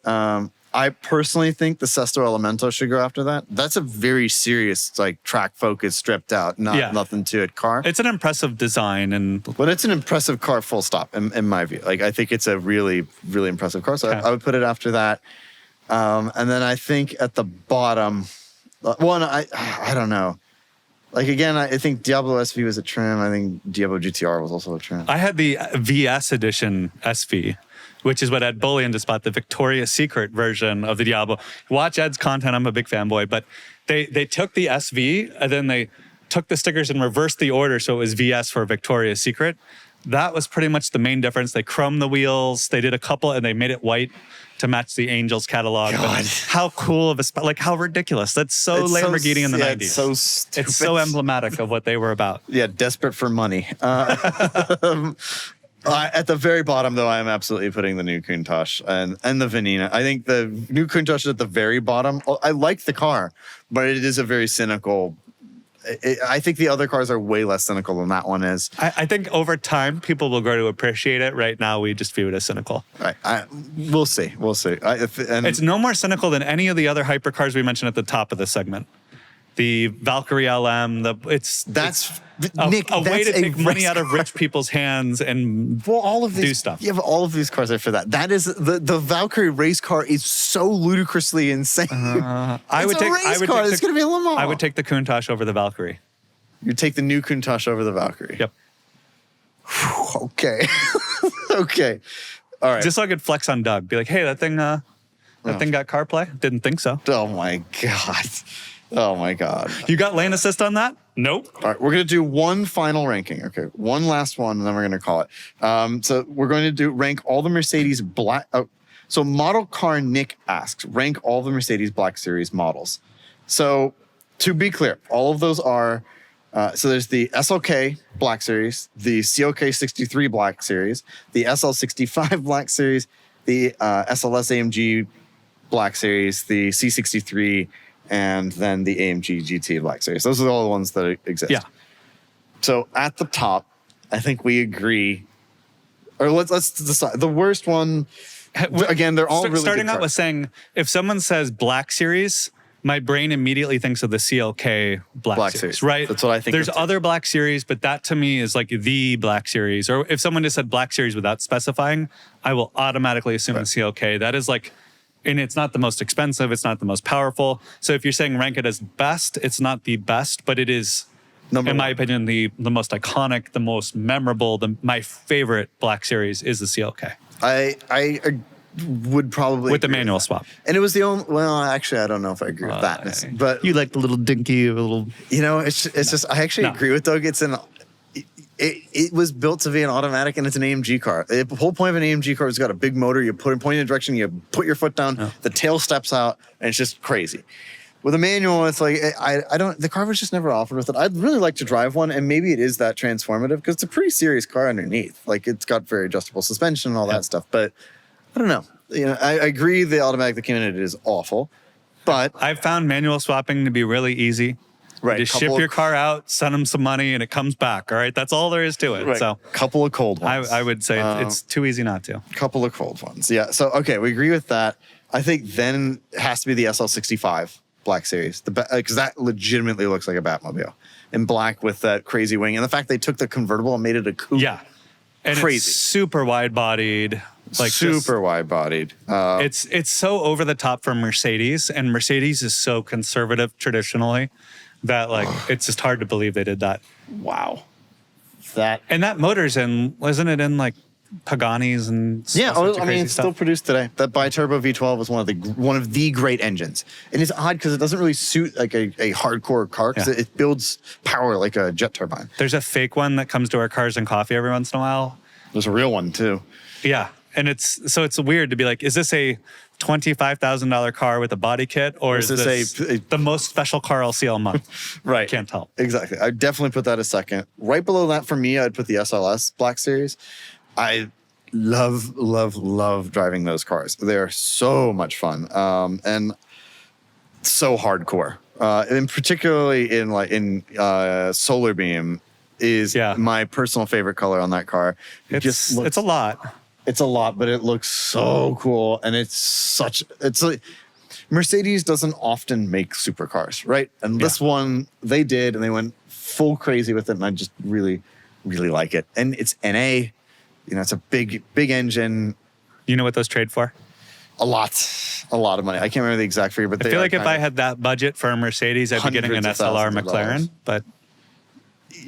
I personally think the Sesto Elemento should go after that. That's a very serious, like track focus, stripped out, nothing to it car. It's an impressive design, But it's an impressive car, full stop, in my view. Like I think it's a really, really impressive car. So Okay. I would put it after that. And then I think at the bottom, I don't know. Like again, I think Diablo SV was a trim. I think Diablo GTR was also a trim. I had the VS edition SV, which is what Ed Bullion to spot, the Victoria's Secret version of the Diablo. Watch Ed's content. I'm a big fanboy, but they took the SV and then they took the stickers and reversed the order so it was VS for Victoria's Secret. That was pretty much the main difference. They chromed the wheels. They did a couple and they made it white to match the Angels catalog. God. How cool of a like how ridiculous. That's so Lamborghini in the 90s. It's so stupid. It's so emblematic of what they were about. Yeah, desperate for money. At the very bottom, though, I am absolutely putting the new Countach and the Vanina. I think the new Countach is at the very bottom. I like the car, but it is a very cynical. I think the other cars are way less cynical than that one is. I think over time, people will grow to appreciate it. Right now, we just view it as cynical. Right. We'll see. We'll see. It's no more cynical than any of the other hypercars we mentioned at the top of the segment. The Valkyrie LM, Nick, a way to take money out of rich people's hands and all of these, do stuff. Yeah, but all of these cars are for that. That is the Valkyrie race car is so ludicrously insane. I would take the Countach over the Valkyrie. You take the new Countach over the Valkyrie. Yep. Okay. Okay. All right. Just so I could flex on Doug. Be like, hey, that thing got CarPlay? Didn't think so. Oh my God. Oh my God. You got lane assist on that? Nope. All right, we're going to do one final ranking. Okay, one last one, and then we're going to call it. So we're going to rank all the Mercedes black. So model car Nick asks, rank all the Mercedes Black Series models. So to be clear, all of those are, so there's the SLK Black Series, the COK 63 Black Series, the SL65 Black Series, the SLS AMG Black Series, the C63, and then the AMG GT Black Series. Those are all the ones that exist. Yeah. So at the top, I think we agree, or let's decide. The worst one, again, they're all really starting good out cars. with saying, if someone says Black Series, my brain immediately thinks of the CLK Black Series, right? That's what I think. There's other Black Series, but that to me is like the Black Series. Or if someone just said Black Series without specifying, I will automatically assume the CLK. That is like, and it's not the most expensive, it's not the most powerful. So if you're saying rank it as best, it's not the best, but it is, in my opinion, the most iconic, the most memorable, my favorite Black Series is the CLK. I would probably with the manual swap. And it was the only, well, actually, I don't know if I agree with that. But You like the little dinky little. you know, it's just, I actually agree with Doug. It was built to be an automatic, and it's an AMG car. The whole point of an AMG car is it's got a big motor. You point in a direction, you put your foot down, the tail steps out, and it's just crazy. With a manual, it's like, the car was just never offered with it. I'd really like to drive one, and maybe it is that transformative because it's a pretty serious car underneath. Like, it's got very adjustable suspension and all that stuff. But I don't know. You know, I agree the automatic that came in it is awful, but I've found manual swapping to be really easy. Right. You just ship your car out, send them some money, and it comes back. All right. That's all there is to it. Right. So couple of cold ones. I would say it's too easy not to. Couple of cold ones. Yeah. So, okay, we agree with that. I think then it has to be the SL65 Black Series, because that legitimately looks like a Batmobile in black with that crazy wing. And the fact they took the convertible and made it a coupe. Yeah. And crazy. It's super wide bodied. Like super wide bodied. It's so over the top for Mercedes, and Mercedes is so conservative traditionally that like it's just hard to believe they did that. Wow. And that motor's wasn't it in like Pagani's and yeah, I mean, it's still produced today. That biturbo V12 was one of the great engines, and it's odd because it doesn't really suit like a hardcore car because it builds power like a jet turbine. There's a fake one that comes to our Cars and Coffee every once in a while. There's a real one too. Yeah, and it's weird to be like, is this a $25,000 car with a body kit, or is this the most special car I'll see all month? Right. Can't tell. Exactly. I'd definitely put that a second. Right below that for me, I'd put the SLS Black Series. I love, love, love driving those cars. They're so much fun and so hardcore. And particularly in Solar Beam is my personal favorite color on that car. It's a lot. It's a lot, but it looks so cool. And it's like, Mercedes doesn't often make supercars, right? And this one, they did, and they went full crazy with it. And I just really, really like it. And it's NA, you know, it's a big, big engine. You know what those trade for? A lot of money. I can't remember the exact figure, but I feel like if I had that budget for a Mercedes, I'd be getting an SLR McLaren, but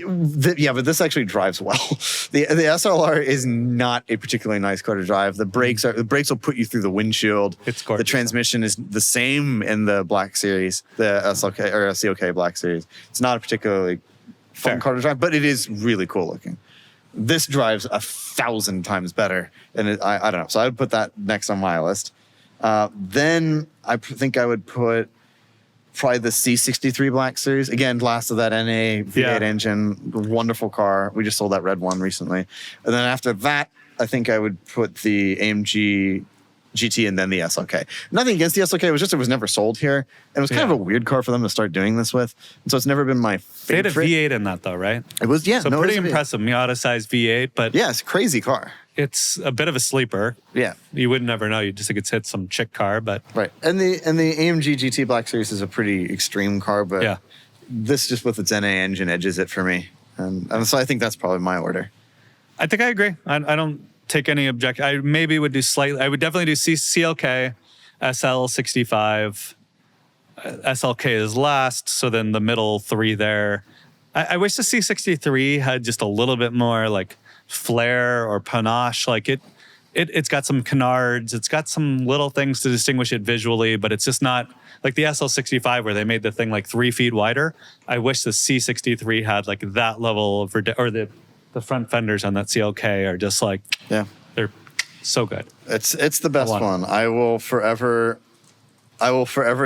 but this actually drives well. The SLR is not a particularly nice car to drive. The brakes will put you through the windshield. It's gorgeous. The transmission is the same in the Black Series, the SLK or COK Black Series. It's not a particularly fun car to drive, but it is really cool looking. This drives 1,000 times better. And I don't know. So I would put that next on my list. Then I think I would put probably the C63 Black Series. Again, last of that NA V8 engine. Wonderful car. We just sold that red one recently. And then after that, I think I would put the AMG GT and then the SLK. Nothing against the SLK. It was never sold here. And it was kind of a weird car for them to start doing this with. And so it's never been my They favorite. had a V8 in that though, right? It was, yeah. So no, it pretty was a V8. impressive Miata-sized V8, but Yeah, it's a crazy car. it's a bit of a sleeper. Yeah. You would never know. You just think it's hit some chick car, but Right. And the AMG GT Black Series is a pretty extreme car, but yeah. this just with its NA engine edges it for me. And so I think that's probably my order. I think I agree. I don't take any objection. I maybe would do slightly. I would definitely do CLK, SL65. SLK is last, so then the middle three there. I wish the C63 had just a little bit more like flair or panache. Like it's got some canards. It's got some little things to distinguish it visually, but it's just not like the SL65 where they made the thing like 3 feet wider. I wish the C63 had like that level of or the front fenders on that CLK are just like, they're so good. It's the best one. I will forever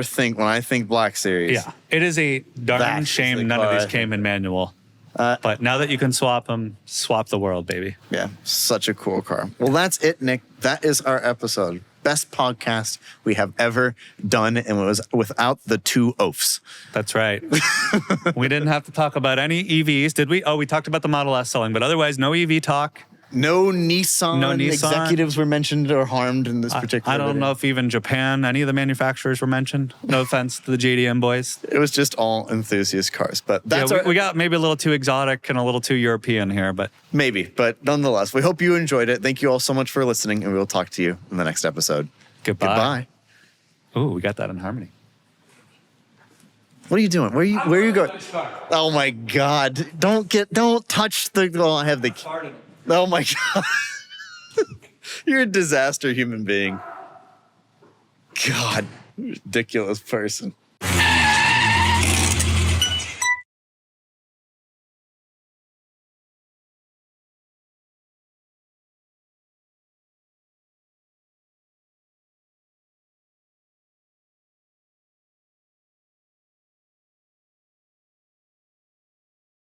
think when I think Black Series. Yeah, it is a darn shame none of these came in manual. But now that you can swap them, swap the world, baby. Yeah, such a cool car. Well, that's it, Nick. That is our episode. Best podcast we have ever done, and it was without the 2 oafs. That's right. We didn't have to talk about any EVs, did we? Oh, we talked about the Model S selling, but otherwise, no EV talk. No Nissan executives were mentioned or harmed in this particular I don't video. know if even Japan, any of the manufacturers were mentioned. No offense to the JDM boys. It was just all enthusiast cars, but that's we got maybe a little too exotic and a little too European here, but maybe. But nonetheless, we hope you enjoyed it. Thank you all so much for listening, and we will talk to you in the next episode. Goodbye. Ooh, we got that in harmony. What are you doing? Where are you going? Oh my God! Don't touch the. Oh, I have the. Oh my God! You're a disaster human being. God, ridiculous person.